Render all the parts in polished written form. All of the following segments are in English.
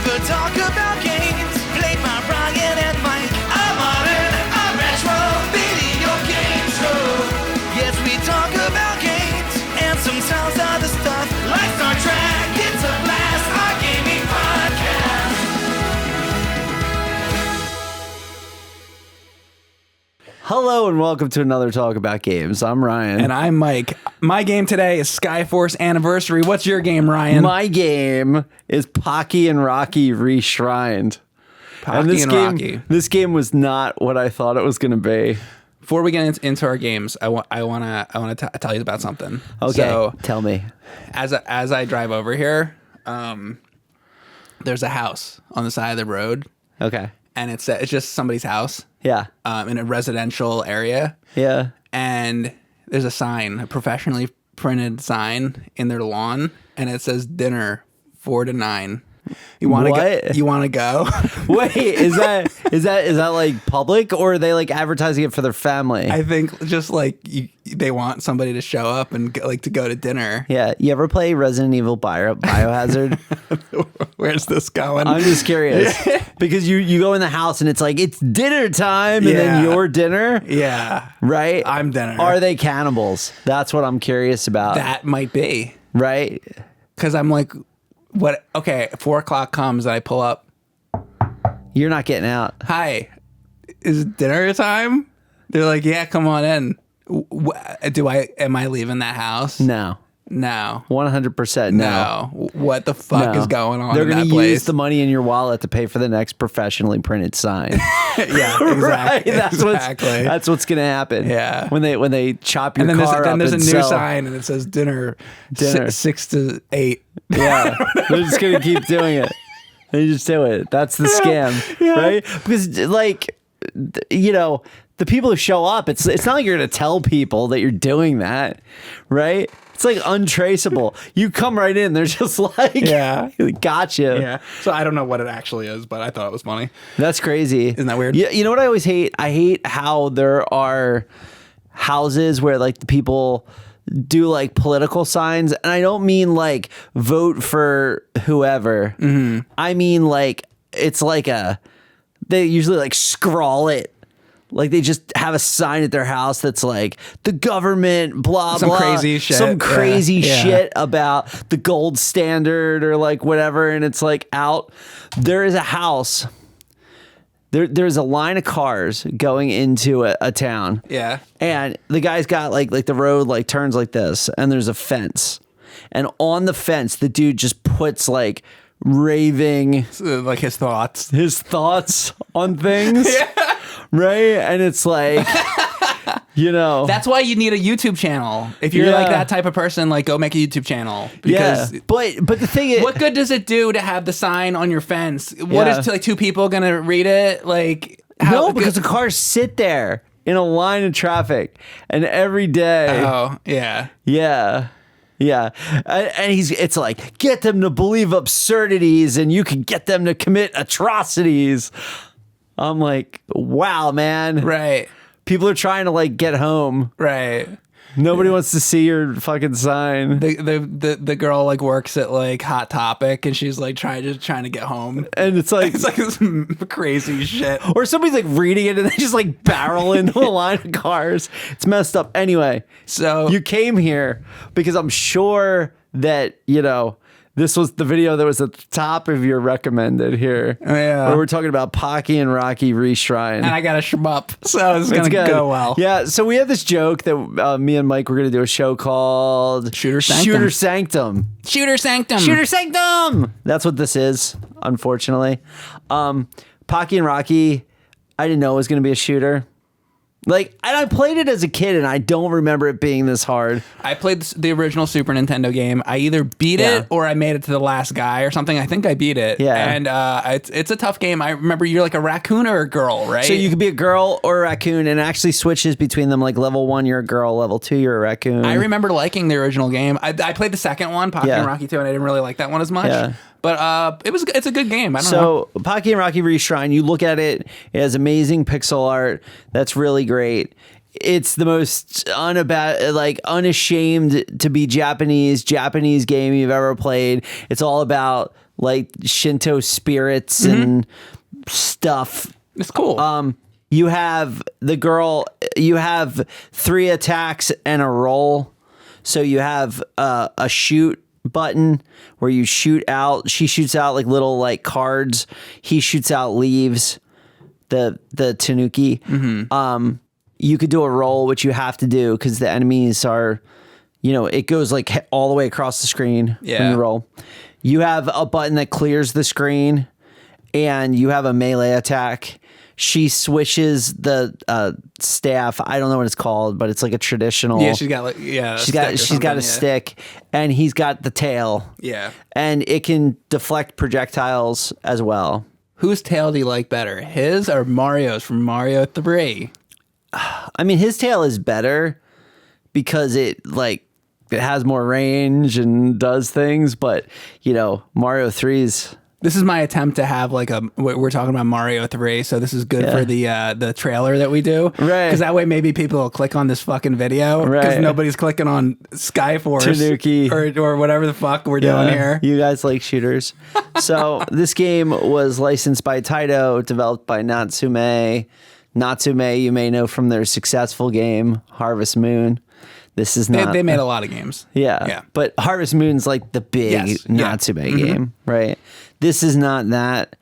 time for talk about games. Played by Ryan and Mike. A modern, a retro video game show. Yes, we talk about games and sometimes other stuff like Star Trek. It's a blast, our gaming podcast. Hello and welcome to another Talk About Games. I'm Ryan. And I'm Mike. My game today is Skyforce Anniversary. What's your game, Ryan? My game is Pocky and Rocky Reshrined. Pocky and Rocky. This game was not what I thought it was going to be. Before we get into our games, I want to tell you about something. Okay, so, tell me. As I drive over here, there's a house on the side of the road. Okay. And it's just somebody's house. Yeah. In a residential area. Yeah. And there's a sign, a professionally printed sign in their lawn, and it says dinner 4 to 9. You want to go? You want to go? Wait, is that like public, or are they like advertising it for their family? I think just like they want somebody to show up and to go to dinner. Yeah. You ever play Resident Evil Biohazard? Where's this going? I'm just curious because you go in the house and it's like it's dinner time, and then your dinner. Yeah. Right. I'm dinner. Are they cannibals? That's what I'm curious about. That might be. Right. Because I'm like, what? Okay, 4 o'clock comes and I pull up. You're not getting out. Hi, is it dinner time? They're like, yeah, come on in. Am I leaving that house? No. 100% no. What the fuck is going on? They're going to use the money in your wallet to pay for the next professionally printed sign. Yeah, exactly. Right? That's what's going to happen. Yeah. When they chop your and then car up, there's a new sell. sign and it says dinner. 6 to 8. Yeah. They're just going to keep doing it. They just do it. That's the scam, right? Because like, the people who show up, it's not like you're going to tell people that you're doing that, right? It's like untraceable. You come right in, they're just like, gotcha. Yeah. So I don't know what it actually is, but I thought it was funny. That's crazy. Isn't that weird? Yeah. You know what I always hate? I hate how there are houses where like the people do like political signs, and I don't mean like vote for whoever. Mm-hmm. I mean like it's like they usually like scrawl it. Like they just have a sign at their house that's like the government, blah, some blah. Crazy shit. Some crazy shit about the gold standard or like whatever. And it's like out. There is a house. There's a line of cars going into a town. Yeah. And the guy's got like the road like turns like this, and there's a fence. And on the fence, the dude just puts like raving like his thoughts on things. Yeah. Right? And it's like, That's why you need a YouTube channel. If you're like that type of person, like go make a YouTube channel. Because But the thing is, what good does it do to have the sign on your fence? What is like 2 people gonna read it? Like because the cars sit there in a line of traffic, and every day. Oh, yeah. Yeah. Yeah. And it's like, get them to believe absurdities and you can get them to commit atrocities. I'm like, wow, man. Right. People are trying to like get home. Right. Nobody wants to see your fucking sign. The girl like works at like Hot Topic, and she's like trying to get home, and it's like this crazy shit. Or somebody's like reading it and they just like barrel into a line of cars. It's messed up. Anyway, so you came here because I'm sure that this was the video that was at the top of your recommended here. Yeah. Where we're talking about Pocky and Rocky Reshrined. And I got a shmup, so it's going to go well. Yeah, so we have this joke that me and Mike were going to do a show called Shooter Sanctum. That's what this is, unfortunately. Pocky and Rocky, I didn't know it was going to be a shooter. Like, and I played it as a kid, and I don't remember it being this hard. I played the original Super Nintendo game. I either beat it or I made it to the last guy or something. I think I beat it. Yeah. And it's a tough game. I remember you're like a raccoon or a girl, right? So you could be a girl or a raccoon, and it actually switches between them. Like level 1, you're a girl. Level 2, you're a raccoon. I remember liking the original game. I played the second one, Pocky and Rocky 2, and I didn't really like that one as much. Yeah. But it's a good game. I don't know. So Pocky and Rocky Reshrined, you look at it, it has amazing pixel art. That's really great. It's the most unashamed to be Japanese game you've ever played. It's all about like Shinto spirits and stuff. It's cool. You have the girl, you have 3 attacks and a roll. So you have a shoot button where you shoot out. She shoots out like little like cards. He shoots out leaves. The tanuki. You could do a roll, which you have to do because the enemies are, it goes like all the way across the screen when you roll. You have a button that clears the screen, and you have a melee attack. She swishes the staff. I don't know what it's called, but it's like a traditional. Yeah, she's got a stick, and he's got the tail. Yeah, and it can deflect projectiles as well. Whose tail do you like better, his or Mario's from Mario 3? I mean, his tail is better because it has more range and does things, but Mario 3's. This is my attempt to have we're talking about Mario 3, so this is good for the trailer that we do. Right. Because that way maybe people will click on this fucking video. Right. Because nobody's clicking on Skyforce. Tanuki. Or whatever the fuck we're doing here. You guys like shooters. So this game was licensed by Taito, developed by Natsume. Natsume, you may know from their successful game, Harvest Moon. This is not... They made a lot of games. Yeah. But Harvest Moon's like the big Natsume game, right? This is not that.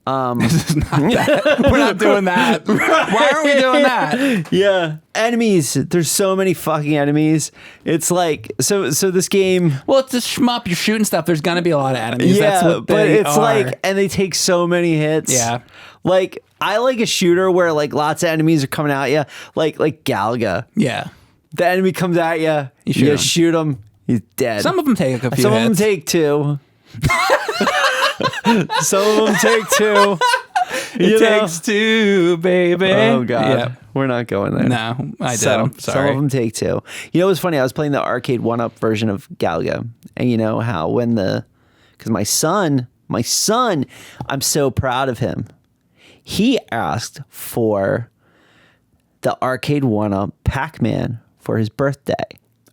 This is not that. We're not doing that. Why aren't we doing that? Yeah. Enemies. There's so many fucking enemies. It's like, so this game... Well, it's a shmup. You're shooting stuff. There's going to be a lot of enemies. Yeah, That's what but it's are. like... And they take so many hits. Yeah. Like, I like a shooter where like lots of enemies are coming at you. Like Galaga. Yeah. The enemy comes at you. You shoot him. He's dead. Some of them take a few Some hits. of them take 2. Some of them take 2. It takes 2, baby. Oh, God. Yeah. We're not going there. No, I did. I'm Some sorry. of them take 2. You know what's funny? I was playing the arcade 1-up version of Galaga. And you know how because my son, I'm so proud of him. He asked for the arcade 1-up Pac-Man for his birthday.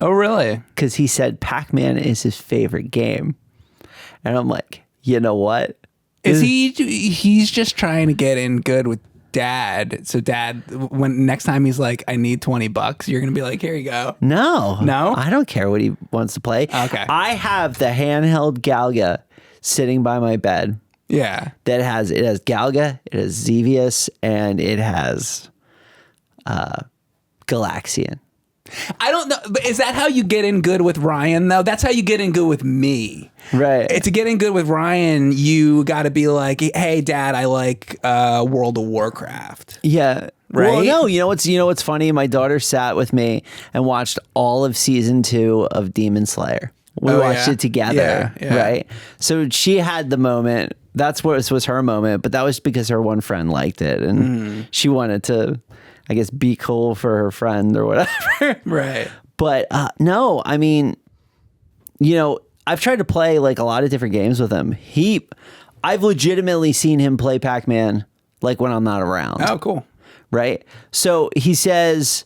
Oh, really? Because he said Pac-Man is his favorite game. And I'm like, you know what? He's just trying to get in good with Dad. So Dad, when next time he's like, I need $20, you're going to be like, here you go. No. No? I don't care what he wants to play. Okay. I have the handheld Galaga sitting by my bed. Yeah. It has Galaga, it has Xevious, and it has Galaxian. I don't know. But is that how you get in good with Ryan, though? That's how you get in good with me. Right. To get in good with Ryan, you got to be like, hey, Dad, I like World of Warcraft. Yeah. Right? Well, no, you know what's funny? My daughter sat with me and watched all of season 2 of Demon Slayer. We watched it together, right? So she had the moment. That's what was her moment, but that was because her one friend liked it, and she wanted to, I guess, be cool for her friend or whatever. Right. But no, I mean, I've tried to play like a lot of different games with him. I've legitimately seen him play Pac-Man like when I'm not around. Oh, cool. Right? So he says,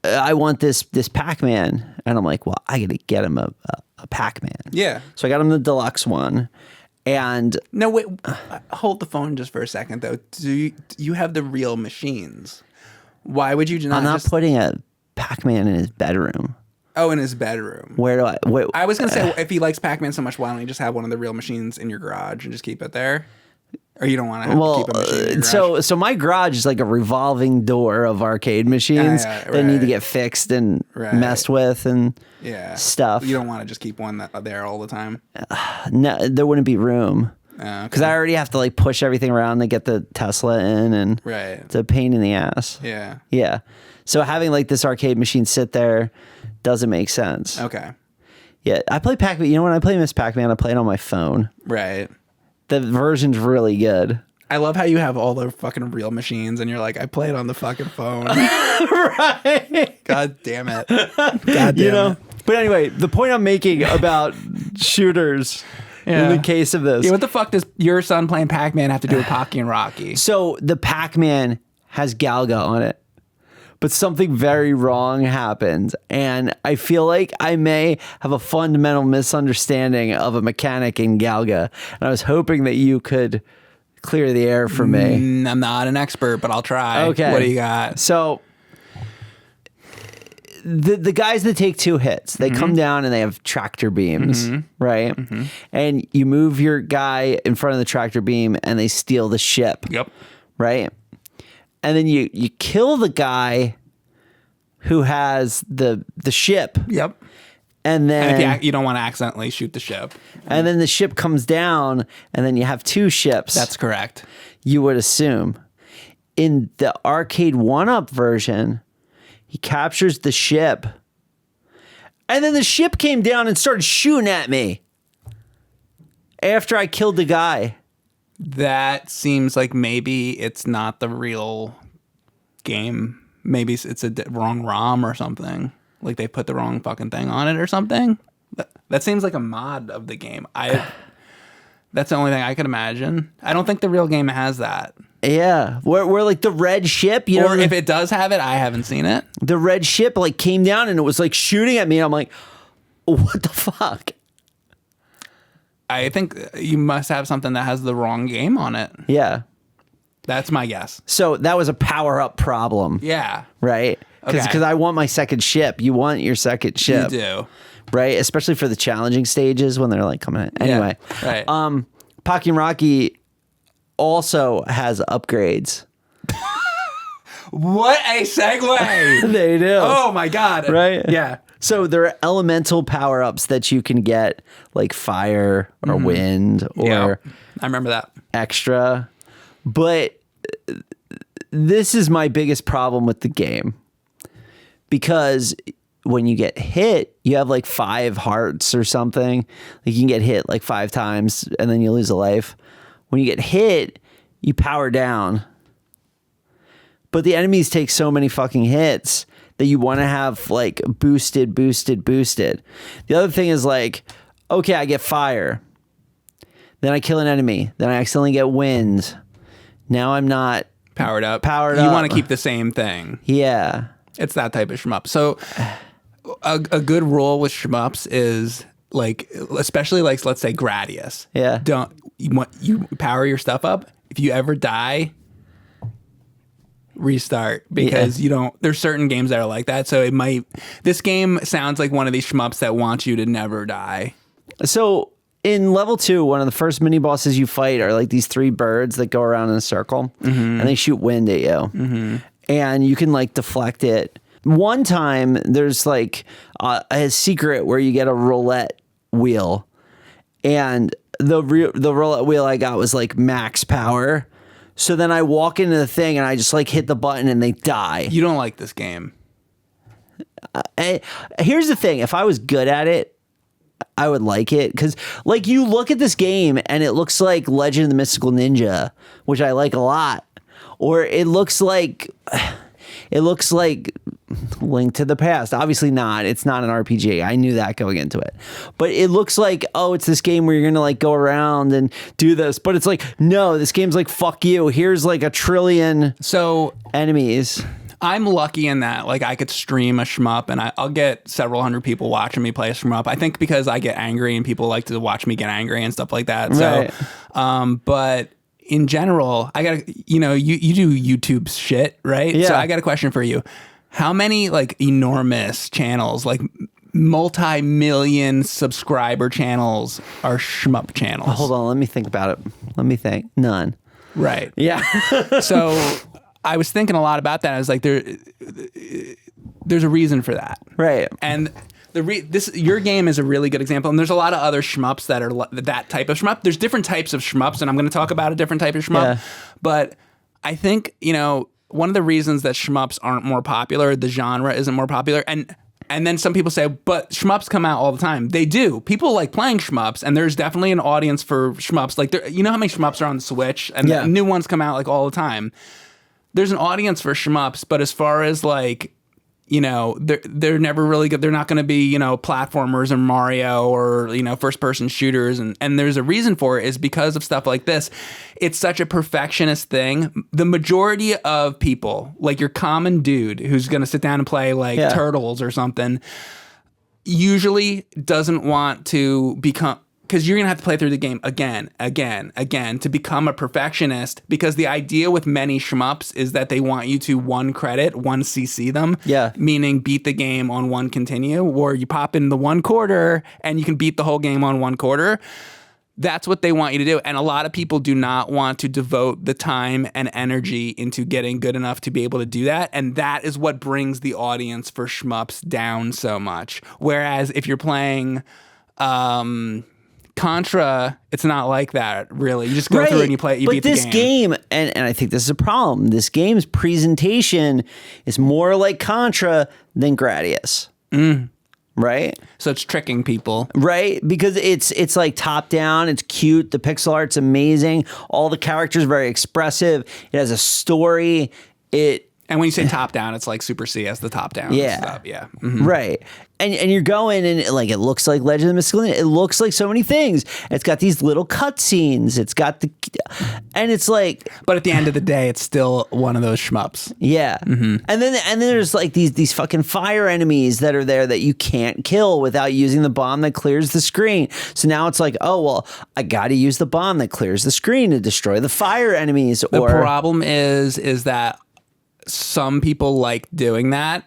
I want this Pac-Man. And I'm like, well, I got to get him a Pac-Man. Yeah. So I got him the deluxe one. And no, wait, hold the phone just for a second, though. Do you have the real machines? Why would you not? I'm not putting a Pac-Man in his bedroom. Oh, in his bedroom. Where do I? Wait, I was gonna say, if he likes Pac-Man so much, why don't you just have one of the real machines in your garage and just keep it there? Or you don't want to have to keep a machine in your garage? So my garage is like a revolving door of arcade machines that need to get fixed and messed with and stuff. You don't want to just keep one there all the time? No, there wouldn't be room. Because I already have to like push everything around to get the Tesla in, and it's a pain in the ass. Yeah. Yeah. So having like this arcade machine sit there doesn't make sense. Okay. Yeah, I play Pac-Man. You know, when I play Miss Pac-Man, I play it on my phone. Right. The version's really good. I love how you have all the fucking real machines and you're like, I play it on the fucking phone. Right. God damn it. God damn it. But anyway, the point I'm making about shooters in the case of this. Yeah, what the fuck does your son playing Pac-Man have to do with Pocky and Rocky? So the Pac-Man has Galaga on it. but something very wrong happens. And I feel like I may have a fundamental misunderstanding of a mechanic in Galga. And I was hoping that you could clear the air for me. I'm not an expert, but I'll try. Okay. What do you got? So the guys that take 2 hits, they come down and they have tractor beams, right? And you move your guy in front of the tractor beam and they steal the ship. Yep. Right? And then you kill the guy who has the ship. Yep. And then And if you don't want to accidentally shoot the ship. and then the ship comes down and then you have 2 ships. That's correct. You would assume. In the arcade 1-up version, he captures the ship. And then the ship came down and started shooting at me after I killed the guy. That seems like maybe it's not the real game. Maybe it's a wrong ROM or something. Like they put the wrong fucking thing on it or something. That seems like a mod of the game. That's the only thing I could imagine. I don't think the real game has that. Yeah, where like the red ship, you know, Or if it does have it, I haven't seen it. the red ship like came down and it was like shooting at me. And I'm like, what the fuck? I think you must have something that has the wrong game on it. Yeah. That's my guess. So that was a power up problem. Yeah. Right? Because Okay. I want my second ship. You want your second ship. You do. Right? Especially for the challenging stages when they're like coming in. Anyway. Yeah, right. Pocky and Rocky also has upgrades. What a segue. They do. Oh my God. Right? Yeah. So there are elemental power ups that you can get, like fire or wind or Yeah. I remember that. extra. But this is my biggest problem with the game. Because when you get hit, you have like 5 hearts or something. Like you can get hit like 5 times and then you lose a life. When you get hit, you power down. But the enemies take so many fucking hits that you want to have like boosted. The other thing is like, okay, I get fire. Then I kill an enemy. Then I accidentally get wind. Now I'm not Powered up. Powered You up. want to keep the same thing. Yeah. It's that type of shmup. So a good rule with shmups is like, especially like, let's say Gradius. Yeah. You power your stuff up. If you ever die, restart, because there's certain games that are like that. So this game sounds like one of these shmups that wants you to never die. So in level 2, one of the first mini bosses you fight are like these 3 birds that go around in a circle and they shoot wind at you. And you can like deflect it. One time there's like a secret where you get a roulette wheel, and the roulette wheel I got was like max power. So then I walk into the thing and I just like hit the button and they die. You don't like this game. Here's the thing. If I was good at it, I would like it. Because like you look at this game and it looks like Legend of the Mystical Ninja, which I like a lot. Or it looks like Link to the Past. Obviously not. It's not an RPG. I knew that going into it. But it looks like, oh, it's this game where you're going to like go around and do this. But it's like, no, this game's like, fuck you. Here's like 1 trillion enemies. I'm lucky in that, like, I could stream a shmup and I'll get several hundred people watching me play a shmup. I think because I get angry and people like to watch me get angry and stuff like that. Right. So, but in general, I gotta, you do YouTube shit, right? Yeah. So I got a question for you. How many like enormous channels, like multi-million subscriber channels, are shmup channels? Hold on. Let me think about it. Let me think. None. Right. Yeah. So I was thinking a lot about that. I was like, there's a reason for that. Right. And your game is a really good example. And there's a lot of other shmups that are that type of shmup. There's different types of shmups, and I'm going to talk about a different type of shmup. Yeah. But I think, one of the reasons that shmups aren't more popular, the genre isn't more popular, and then some people say, but shmups come out all the time. They do. People like playing shmups, and there's definitely an audience for shmups. Like, you know how many shmups are on the Switch? And new ones come out like all the time. There's an audience for shmups, but as far as like, you know, they're never really good. They're not going to be, you know, platformers or Mario or, you know, first person shooters. And there's a reason for it, is because of stuff like this. It's such a perfectionist thing. The majority of people, like your common dude who's going to sit down and play like Turtles or something, usually doesn't want to become, because you're going to have to play through the game again to become a perfectionist, because the idea with many shmups is that they want you to one CC them. Yeah. Meaning beat the game on one continue, or you pop in the 1 quarter and you can beat the whole game on 1 quarter. That's what they want you to do. And a lot of people do not want to devote the time and energy into getting good enough to be able to do that. And that is what brings the audience for shmups down so much. Whereas if you're playing Contra, it's not like that, really. You just go through and you play. You beat the game. But this game, and I think this is a problem. This game's presentation is more like Contra than Gradius, right? So it's tricking people, right? Because it's like top down. It's cute. The pixel art's amazing. All the characters are very expressive. It has a story. And when you say top down, it's like Super C as the top down. Yeah. Stuff. Yeah. Mm-hmm. Right. And you're going and like, it looks like Legend of the Mystical. It looks like so many things. It's got these little cutscenes. It's got and it's like, but at the end of the day, it's still one of those shmups. Yeah. Mm-hmm. And then there's like these fucking fire enemies that are there that you can't kill without using the bomb that clears the screen. So now it's like, oh, well, I got to use the bomb that clears the screen to destroy the fire enemies. The problem is that some people like doing that.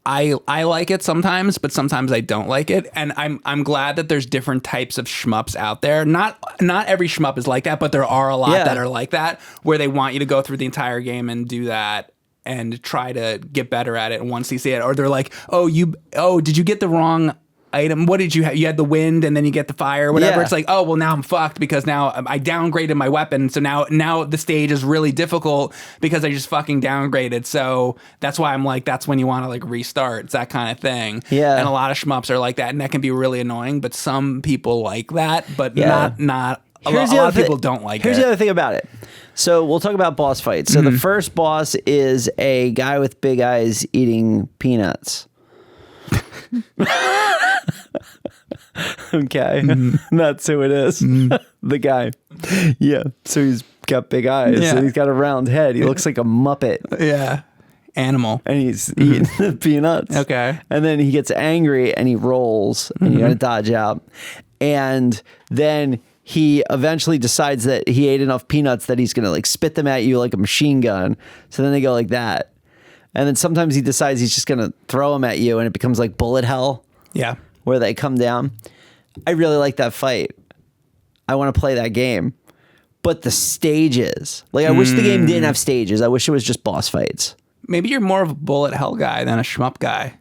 I like it sometimes, but sometimes I don't like it. And I'm glad that there's different types of shmups out there. Not every shmup is like that, but there are a lot that are like that, where they want you to go through the entire game and do that and try to get better at it and 1cc it. Or they're like, did you get the wrong item? What did you have? You had the wind and then you get the fire or whatever. It's like, oh, well, now I'm fucked because now I downgraded my weapon. So now the stage is really difficult because I just fucking downgraded. So that's why I'm like, that's when you want to like restart. It's that kind of thing. Yeah. And a lot of shmups are like that, and that can be really annoying, but some people like that, but not a lot of people don't like it. Here's the other thing about it. So we'll talk about boss fights. So the first boss is a guy with big eyes eating peanuts. Okay, that's who it is. The guy. Yeah, so he's got big eyes. Yeah. So he's got a round head. He looks like a Muppet. Yeah, animal. And he's eating the peanuts. Okay. And then he gets angry and he rolls, and you gotta dodge out. And then he eventually decides that he ate enough peanuts that he's gonna like spit them at you like a machine gun. So then they go like that. And then sometimes he decides he's just going to throw them at you, and it becomes like bullet hell. Yeah. Where they come down. I really like that fight. I want to play that game. But the stages, like I wish the game didn't have stages. I wish it was just boss fights. Maybe you're more of a bullet hell guy than a shmup guy.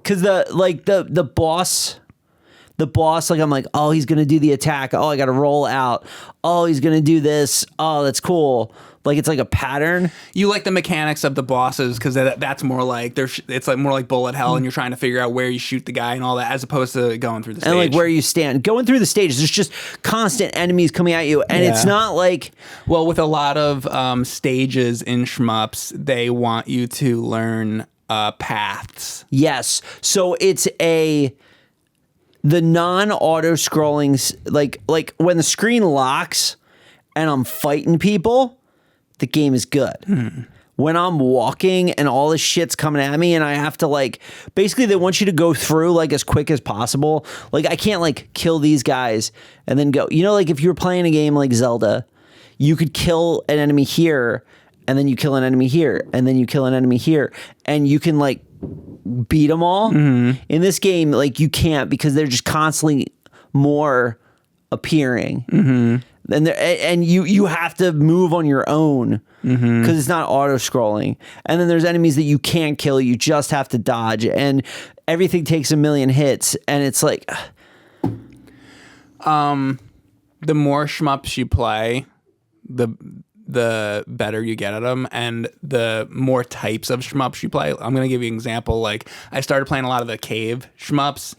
Because the boss, like I'm like, oh, he's going to do the attack. Oh, I got to roll out. Oh, he's going to do this. Oh, that's cool. Like it's like a pattern. You like the mechanics of the bosses because that's more like it's like more like bullet hell, and you're trying to figure out where you shoot the guy and all that, as opposed to going through the stage. And like where you stand. Going through the stage, there's just constant enemies coming at you, and it's not like, well, with a lot of stages in shmups, they want you to learn paths. Yes. So it's the non-auto scrolling, like when the screen locks and I'm fighting people, the game is good. When I'm walking and all this shit's coming at me and I have to like, basically they want you to go through like as quick as possible. Like I can't like kill these guys and then go, you know, like if you were playing a game like Zelda, you could kill an enemy here and then you kill an enemy here and then you kill an enemy here and you can like beat them all. In this game, like you can't, because they're just constantly more appearing. And you have to move on your own because it's not auto scrolling. And then there's enemies that you can't kill. You just have to dodge, and everything takes a million hits. And it's like, the more shmups you play, the the better you get at them, and the more types of shmups you play. I'm gonna give you an example. Like I started playing a lot of the cave shmups,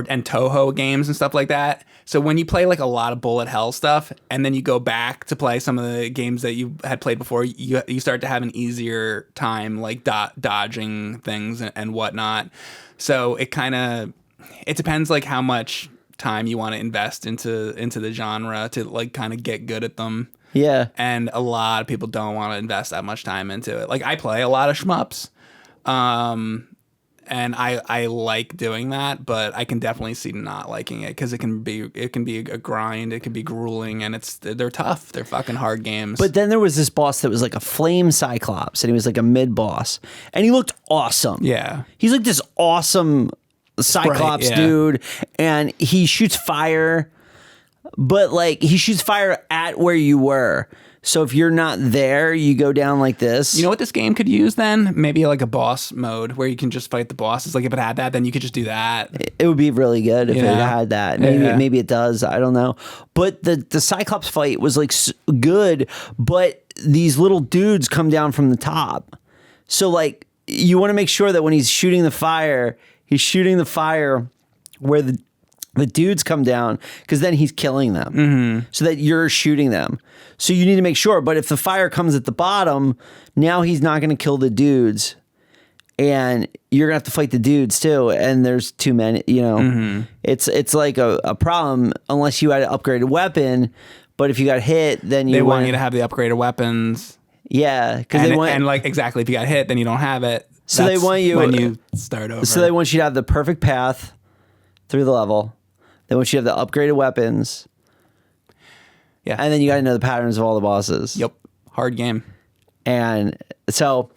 and Toho games and stuff like that. So when you play like a lot of bullet hell stuff, and then you go back to play some of the games that you had played before, you start to have an easier time like dodging things and whatnot. So it depends like how much time you want to invest into the genre to like kind of get good at them. Yeah. And a lot of people don't want to invest that much time into it. Like I play a lot of shmups. And I like doing that, but I can definitely see not liking it because it can be a grind, it can be grueling, and they're tough. They're fucking hard games. But then there was this boss that was like a flame cyclops, and he was like a mid boss, and he looked awesome. Yeah, he's like this awesome cyclops dude, and he shoots fire, but like he shoots fire at where you were. So if you're not there, you go down like this. You know what this game could use then? Maybe like a boss mode where you can just fight the bosses. Like if it had that, then you could just do that. It would be really good if it had that. Maybe it does. I don't know. But the Cyclops fight was like good, but these little dudes come down from the top. So like you want to make sure that when he's shooting the fire where the dudes come down, because then he's killing them, so that you're shooting them. So you need to make sure. But if the fire comes at the bottom, now he's not going to kill the dudes, and you're gonna have to fight the dudes too. And there's too many. You know, it's like a problem unless you had an upgraded weapon. But if you got hit, then they want you to have the upgraded weapons. Yeah, because they want, and like exactly if you got hit, then you don't have it. So they want you when you start over. So they want you to have the perfect path through the level. They want you to have the upgraded weapons. Yeah. And then you got to know the patterns of all the bosses. Yep. Hard game. And so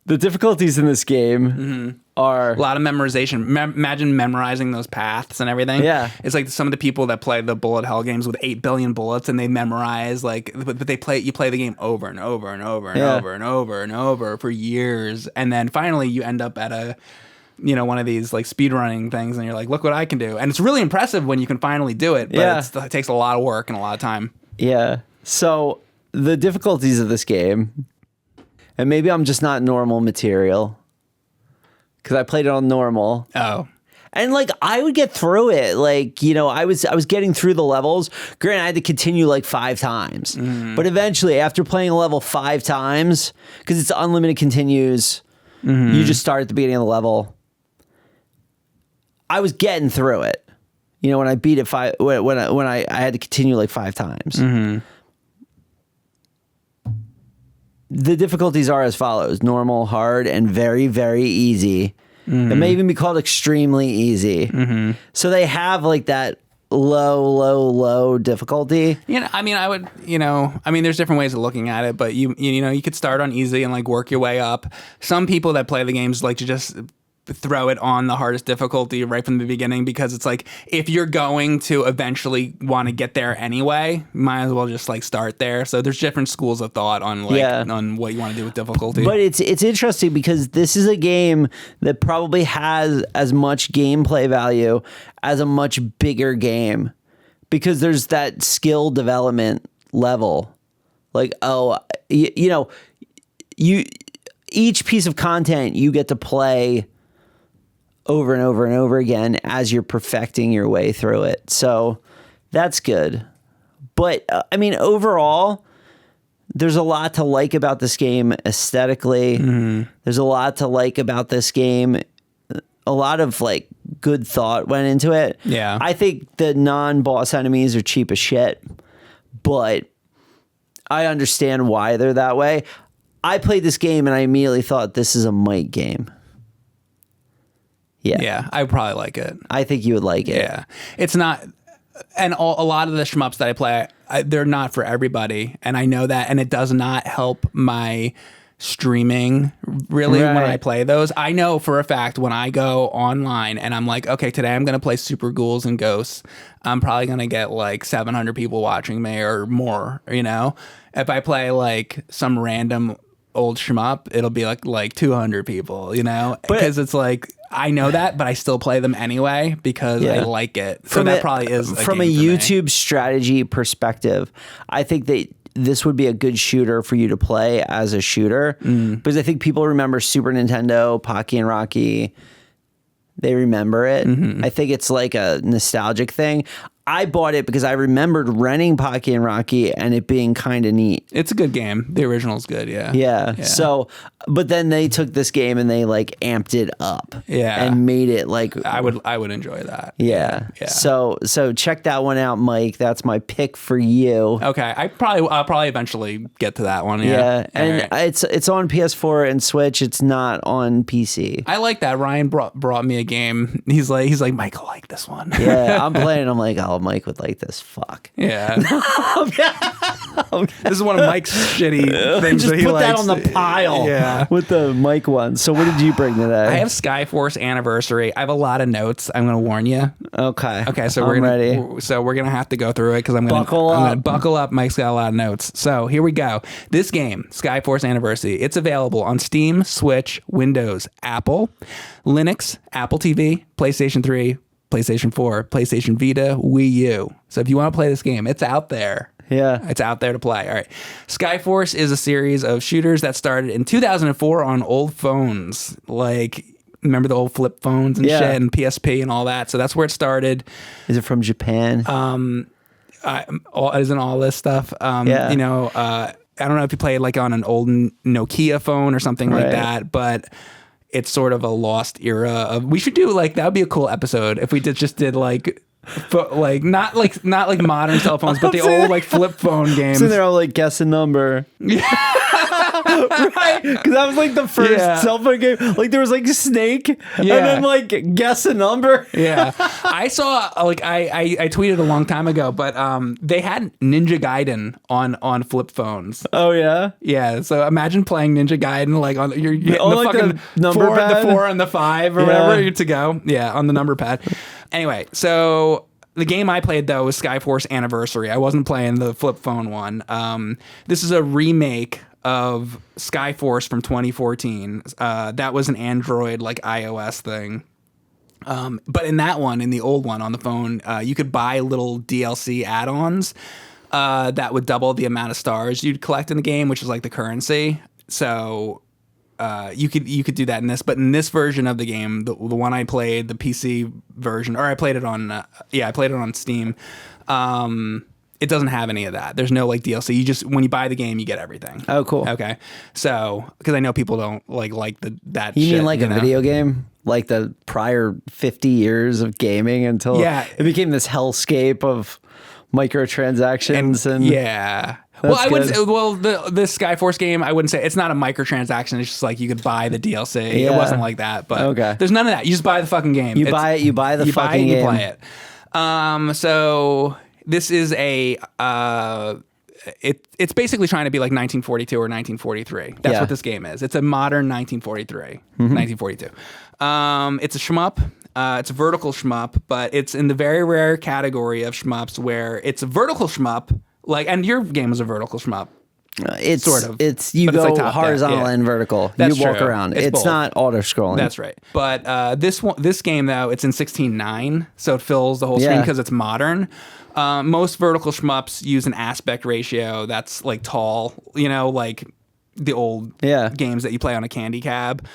the difficulties in this game are... A lot of memorization. Imagine memorizing those paths and everything. Yeah. It's like some of the people that play the bullet hell games with 8 billion bullets and they memorize, like, but you play the game over and over and over and over and over and over for years. And then finally you end up at one of these like speedrunning things and you're like, look what I can do. And it's really impressive when you can finally do it, but it takes a lot of work and a lot of time. Yeah. So the difficulties of this game, and maybe I'm just not normal material because I played it on normal. Oh. And like I would get through it. Like, I was getting through the levels. Granted, I had to continue like 5 times. But eventually after playing a level 5 times, because it's unlimited continues, you just start at the beginning of the level. I was getting through it, when I beat it when I had to continue like 5 times. The difficulties are as follows: normal, hard, and very, very easy. It may even be called extremely easy. So they have like that low difficulty. There's different ways of looking at it, but you could start on easy and like work your way up. Some people that play the games like to just throw it on the hardest difficulty right from the beginning, because it's like if you're going to eventually want to get there anyway, might as well just like start there. So there's different schools of thought on on what you want to do with difficulty. But it's interesting because this is a game that probably has as much gameplay value as a much bigger game, because there's that skill development level. Like, each piece of content you get to play over and over and over again as you're perfecting your way through it. So that's good. But overall, there's a lot to like about this game aesthetically. There's a lot to like about this game. A lot of like good thought went into it. Yeah. I think the non-boss enemies are cheap as shit, but I understand why they're that way. I played this game and I immediately thought this is a Mike game. Yeah, I would probably like it. I think you would like it. Yeah. It's not, and a lot of the shmups that I play, they're not for everybody, and I know that, and it does not help my streaming really when I play those. I know for a fact when I go online and I'm like, okay, today I'm going to play Super Ghouls and Ghosts, I'm probably going to get like 700 people watching me or more, If I play like some random old shmup, it'll be like 200 people, because it's like, I know that, but I still play them anyway because I like it. So that probably is from a YouTube strategy perspective. I think that this would be a good shooter for you to play as a shooter because I think people remember Super Nintendo, Pocky and Rocky. They remember it. I think it's like a nostalgic thing. I bought it because I remembered renting Pocky and Rocky and it being kind of neat. It's a good game. The original's good, yeah. Yeah. So, but then they took this game and they like amped it up. Yeah. And made it like I would enjoy that. Yeah. So check that one out, Mike. That's my pick for you. Okay. I'll probably eventually get to that one. Yeah. And right. it's on PS4 and Switch. It's not on PC. I like that. Ryan brought me a game. He's like, Mike, I like this one. Yeah. I'm playing. I'm like, oh, Mike would like this. Fuck. Yeah. This is one of Mike's shitty things Just that he put that likes. on the pile. Yeah. With the Mike one. So what did you bring today? I have Skyforce Anniversary. I have a lot of notes. I'm going to warn you. Okay. So I'm ready. we're gonna have to go through it because I'm gonna buckle up. Mike's got a lot of notes. So here we go. This game, Skyforce Anniversary, it's available on Steam, Switch, Windows, Apple, Linux, Apple TV, PlayStation 3, PlayStation 4, PlayStation Vita, Wii U. So if you want to play this game, it's out there. Yeah. It's out there to play. All right. Skyforce is a series of shooters that started in 2004 on old phones. Like, remember the old flip phones and shit and PSP and all that? So that's where it started. Is it from Japan? Isn't all this stuff? Yeah. You know, I don't know if you played like on an old Nokia phone or something like that, but it's sort of a lost era of. We should do like that would be a cool episode if we just did like. Not like modern cell phones, but the old like flip phone games. So they're all like guess a number. Right? Because that was like the first cell phone game. Like there was like Snake, and then like guess a number. Yeah, I saw like I tweeted a long time ago, but they had Ninja Gaiden on flip phones. Oh yeah, yeah. So imagine playing Ninja Gaiden like on you're getting the like fucking the number pad? the 4 and the 5 or whatever to go. Yeah, on the number pad. Anyway, so the game I played, though, was Skyforce Anniversary. I wasn't playing the flip phone one. This is a remake of Skyforce from 2014. That was an Android, like, iOS thing. But in that one, in the old one on the phone, you could buy little DLC add-ons that would double the amount of stars you'd collect in the game, which is like the currency. So... you could do that in this, but in this version of the game, the one I played, the PC version, or I played it on, I played it on Steam. It doesn't have any of that. There's no like DLC. You just when you buy the game, you get everything. Oh, cool. Okay, so because I know people don't like that. You shit, mean like a video game, like the prior 50 years of gaming until it became this hellscape of microtransactions and yeah. Well, I would say, this Skyforce game, I wouldn't say it's not a microtransaction. It's just like you could buy the DLC. Yeah. It wasn't like that, but there's none of that. You just buy the fucking game. You buy the fucking game. You play it. So this is it's basically trying to be like 1942 or 1943. That's what this game is. It's a modern 1943, 1942. It's a shmup. It's a vertical shmup, but it's in the very rare category of shmups where it's a vertical shmup. Like, and your game is a vertical shmup. It's sort of. You go like horizontal and vertical. That's you walk true. around. It's It's both. not auto scrolling. That's right. But this game though, it's in 16:9, so it fills the whole screen because it's modern. Most vertical shmups use an aspect ratio that's like tall. You know, like the old games that you play on a candy cab.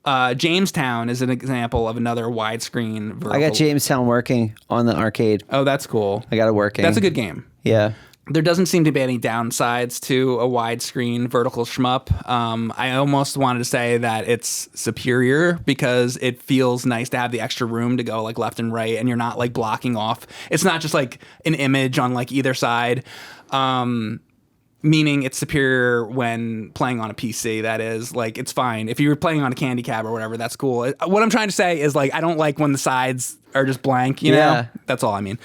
Jamestown is an example of another widescreen vertical. I got Jamestown working on the arcade. Oh, that's cool. I got it working. That's a good game. Yeah. There doesn't seem to be any downsides to a widescreen vertical shmup. I almost wanted to say that it's superior because it feels nice to have the extra room to go like left and right, and you're not like blocking off. It's not just like an image on like either side. Meaning it's superior when playing on a PC. That is, like, it's fine. If you were playing on a candy cab or whatever, that's cool. What I'm trying to say is, like, I don't like when the sides are just blank, you know? That's all I mean.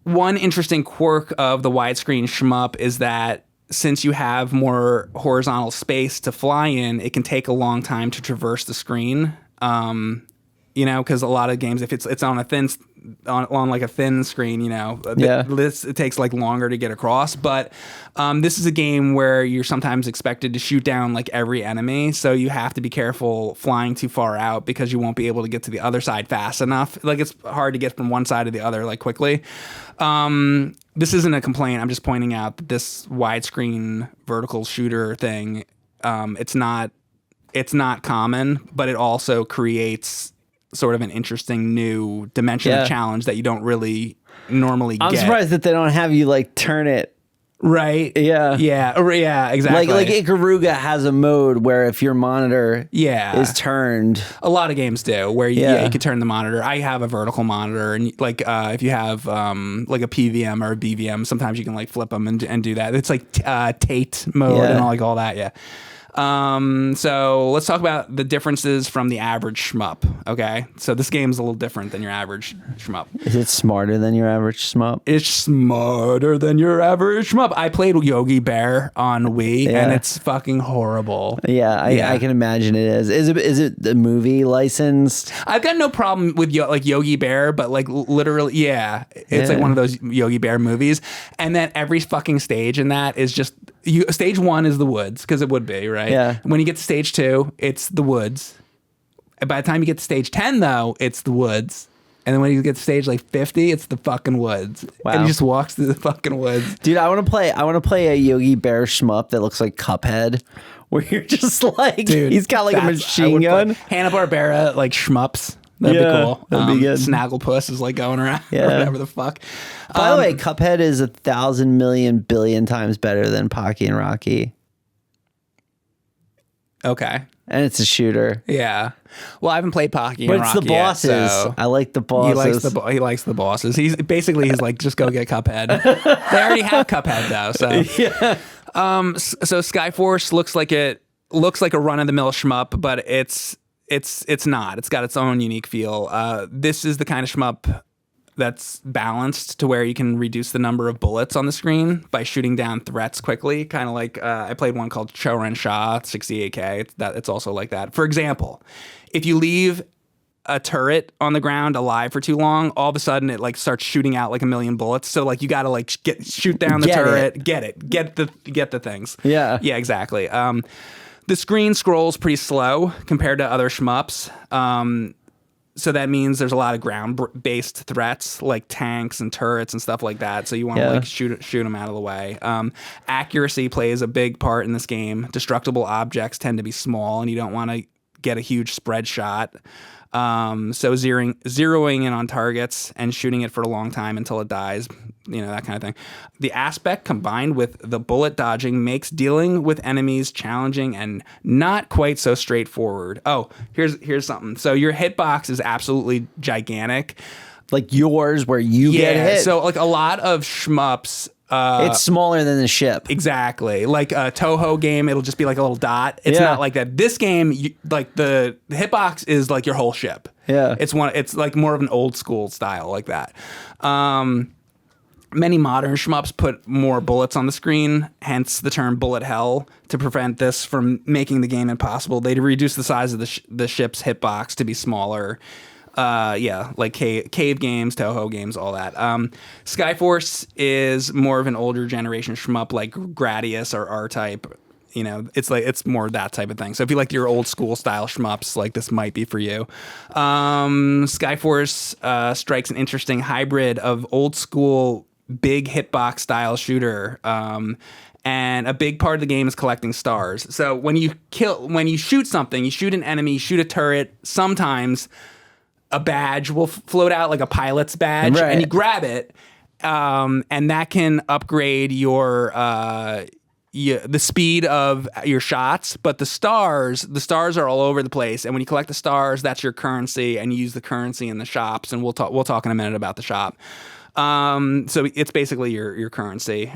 One interesting quirk of the widescreen shmup is that since you have more horizontal space to fly in, it can take a long time to traverse the screen. You know, because a lot of games, if it's on a thin on like a thin screen, you know. Yeah. It takes like longer to get across, but this is a game where you're sometimes expected to shoot down like every enemy, so you have to be careful flying too far out because you won't be able to get to the other side fast enough. Like it's hard to get from one side to the other like quickly. This isn't a complaint. I'm just pointing out that this widescreen vertical shooter thing, it's not common, but it also creates sort of an interesting new dimension of challenge that you don't really normally get. I'm surprised that they don't have you like turn it. Right. Yeah. Yeah, exactly. Like Ikaruga has a mode where if your monitor is turned. A lot of games do where you can turn the monitor. I have a vertical monitor, and like if you have like a PVM or a BVM, sometimes you can like flip them and do that. It's like Tate mode and all that. Yeah. So let's talk about the differences from the average shmup. Okay. So this game's a little different than your average shmup. Is it smarter than your average shmup? It's smarter than your average shmup. I played Yogi Bear on Wii and it's fucking horrible. Yeah. I can imagine it is. Is it the movie licensed? I've got no problem with like Yogi Bear, but like literally, it's like one of those Yogi Bear movies. And then every fucking stage in that is just, stage 1 is the woods, because it would be, right? Yeah. When you get to stage 2, it's the woods. And by the time you get to stage 10, though, it's the woods. And then when you get to stage like 50, it's the fucking woods. Wow. And he just walks through the fucking woods. Dude, I want to play a Yogi Bear shmup that looks like Cuphead, where you're just like, Dude, he's got like a machine gun. Hanna-Barbera, like shmups. That'd be cool. That'd be good. Snagglepuss is like going around or whatever the fuck. By the way, Cuphead is 1,000 million billion times better than Pocky and Rocky. Okay. And it's a shooter. Yeah. Well, I haven't played Pocky But and it's Rocky the bosses. yet, so I like the bosses. He likes the bosses. He's like, just go get Cuphead. They already have Cuphead though, so Yeah. So Skyforce looks like a run of the mill shmup, but it's not. It's got its own unique feel. This is the kind of shmup that's balanced to where you can reduce the number of bullets on the screen by shooting down threats quickly. Kind of like I played one called Choren Shah 68K. It's also like that. For example, if you leave a turret on the ground alive for too long, all of a sudden it like starts shooting out like a million bullets. So like you got to like shoot down the turret, get the things. Yeah. Yeah, exactly. The screen scrolls pretty slow compared to other shmups. So that means there's a lot of ground-based threats like tanks and turrets and stuff like that. So you want to like shoot them out of the way. Accuracy plays a big part in this game. Destructible objects tend to be small, and you don't want to get a huge spread shot. So zeroing in on targets and shooting it for a long time until it dies, that kind of thing. The aspect combined with the bullet dodging makes dealing with enemies challenging and not quite so straightforward. Oh, here's something. So your hitbox is absolutely gigantic. Like yours, where you get hit. So like a lot of shmups, it's smaller than the ship. Exactly. Like a Toho game, it'll just be like a little dot. It's not like that. This game, like the hitbox is like your whole ship. Yeah. It's like more of an old school style like that. Many modern shmups put more bullets on the screen, hence the term bullet hell. To prevent this from making the game impossible, they reduce the size of the ship's hitbox to be smaller. Like cave games, Toho games, all that. Skyforce is more of an older generation shmup like Gradius or R-Type. It's more that type of thing. So if you like your old school style shmups, like this might be for you. Skyforce strikes an interesting hybrid of old school big hitbox style shooter. And a big part of the game is collecting stars. So when you shoot something, you shoot an enemy, you shoot a turret, sometimes a badge will float out, like a pilot's badge, and you grab it, and that can upgrade your the speed of your shots. But the stars are all over the place, and when you collect the stars, that's your currency, and you use the currency in the shops. And we'll talk in a minute about the shop. So it's basically your currency.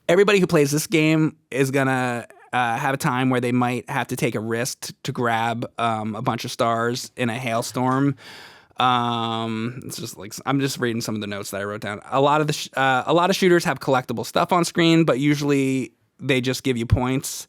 Everybody who plays this game is gonna have a time where they might have to take a risk to grab a bunch of stars in a hailstorm. It's just like I'm just reading some of the notes that I wrote down. A lot of shooters have collectible stuff on screen, but usually they just give you points.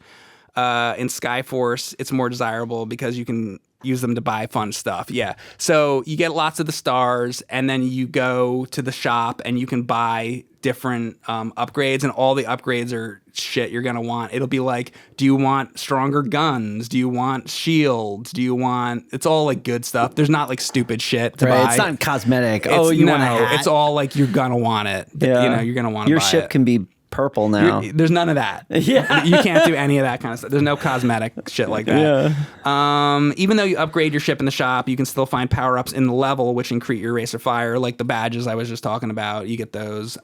In Skyforce, it's more desirable because you can use them to buy fun stuff. Yeah. So you get lots of the stars, and then you go to the shop and you can buy different upgrades, and all the upgrades are shit you're gonna want. It'll be like, do you want stronger guns? Do you want shields? Do you want? It's all like good stuff. There's not like stupid shit to buy. It's not cosmetic. You want a hat? It's all like you're gonna want it. Yeah. You know, you're gonna want to. Your buy ship it. can be purple now. There's none of that. Yeah. You can't do any of that kind of stuff. There's no cosmetic shit like that. Yeah. Even though you upgrade your ship in the shop, you can still find power-ups in the level which increase your racer fire, like the badges I was just talking about. You get those.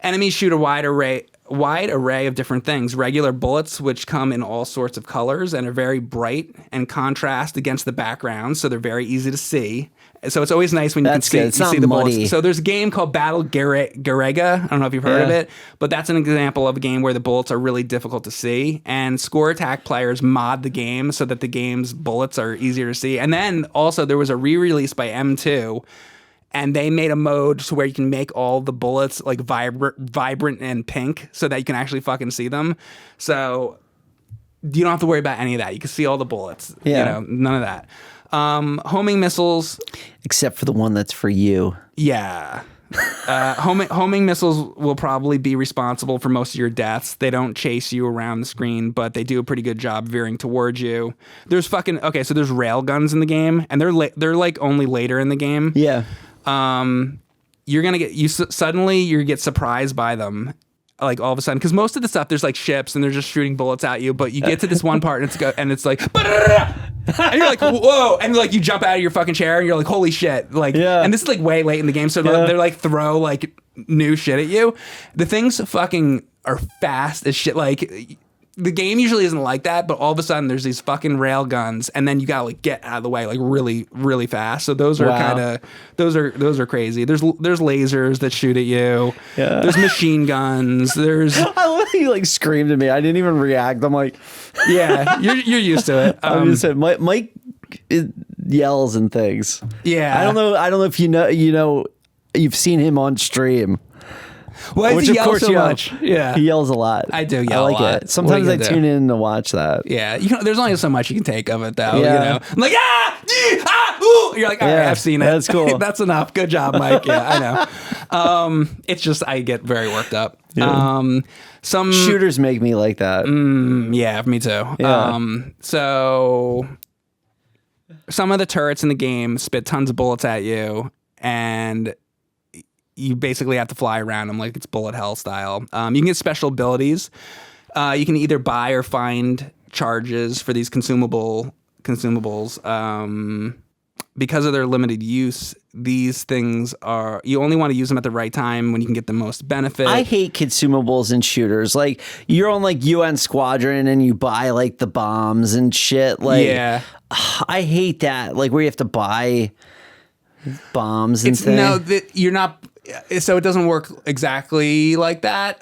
Enemies shoot a wide array of different things. Regular bullets, which come in all sorts of colors and are very bright and contrast against the background, so they're very easy to see. So it's always nice when you That's can good. It's not see the muddy. bullets. So there's a game called Battlegrega. I don't know if you've heard of it, but that's an example of a game where the bullets are really difficult to see. And Score Attack players mod the game so that the game's bullets are easier to see. And then also there was a re-release by M2, and they made a mode to where you can make all the bullets like vibrant and pink so that you can actually fucking see them. So you don't have to worry about any of that. You can see all the bullets. Yeah. You know, none of that. Homing missiles. Except for the one that's for you. Yeah. Homing missiles will probably be responsible for most of your deaths. They don't chase you around the screen, but they do a pretty good job veering towards you. There's so there's rail guns in the game, and they're like only later in the game. Yeah. You're gonna get surprised by them. Like all of a sudden, because most of the stuff there's like ships and they're just shooting bullets at you, but you get to this one part and it's like, and you're like, whoa, and like you jump out of your fucking chair and you're like, holy shit, like, and this is like way late in the game, so they're like throw like new shit at you. The things fucking are fast as shit. Like the game usually isn't like that, but all of a sudden there's these fucking rail guns, and then you gotta like get out of the way like really, really fast. So those are kind of those are crazy. There's lasers that shoot at you. Yeah. There's machine guns. There's I love how you like screamed at me. I didn't even react. I'm like, yeah, you're used to it. I'm just saying, Mike yells and things. Yeah, I don't know if you know you've seen him on stream. Why does Which he of yell course so he much? Yeah, he yells a lot. I do yell I like a lot. it. Sometimes I tune in to watch that. Yeah, there's only so much you can take of it, though. Yeah. You know, I'm like ooh. You're like, all right, I've seen it. That's cool. That's enough. Good job, Mike. Yeah, I know. It's just I get very worked up. Yeah. Some shooters make me like that. Yeah, me too. Yeah. So some of the turrets in the game spit tons of bullets at you, and you basically have to fly around them like it's bullet hell style. You can get special abilities. You can either buy or find charges for these consumables. Because of their limited use, these things you only want to use them at the right time when you can get the most benefit. I hate consumables in shooters. Like you're on like UN Squadron and you buy like the bombs and shit. Like, yeah, I hate that. Like where you have to buy bombs and things. No, you're not. So it doesn't work exactly like that.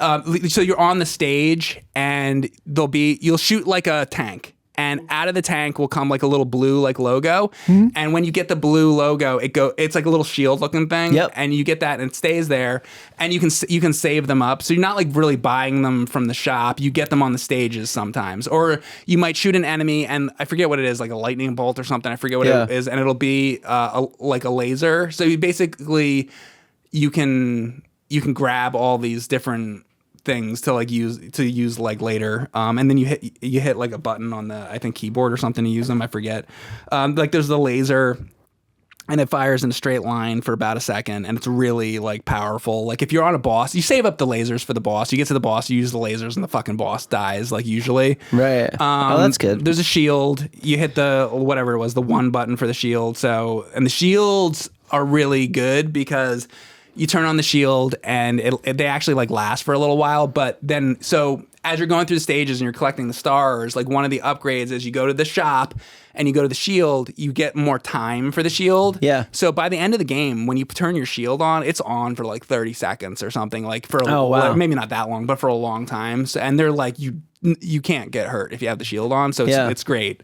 So you're on the stage and you'll shoot like a tank, and out of the tank will come like a little blue like logo. Mm-hmm. And when you get the blue logo, it's like a little shield looking thing. Yep. And you get that and it stays there, and you can save them up. So you're not like really buying them from the shop. You get them on the stages sometimes, or you might shoot an enemy and I forget what it is, like a lightning bolt or something. I forget what it is, and it'll be like a laser. So you basically you can grab all these different things to use like later, and then you hit like a button on the I think keyboard or something to use them. I forget. Like there's the laser, and it fires in a straight line for about a second, and it's really like powerful. Like if you're on a boss, you save up the lasers for the boss. You get to the boss, you use the lasers, and the fucking boss dies like usually. Right. Oh, that's good. There's a shield. You hit the whatever it was, the one button for the shield. And the shields are really good because you turn on the shield and they actually like last for a little while, but then so as you're going through the stages and you're collecting the stars, like one of the upgrades is you go to the shop and you go to the shield, you get more time for the shield. Yeah. So by the end of the game, when you turn your shield on, it's on for like 30 seconds or something, like for maybe not that long, but for a long time. So, and they're like you can't get hurt if you have the shield on, so it's great.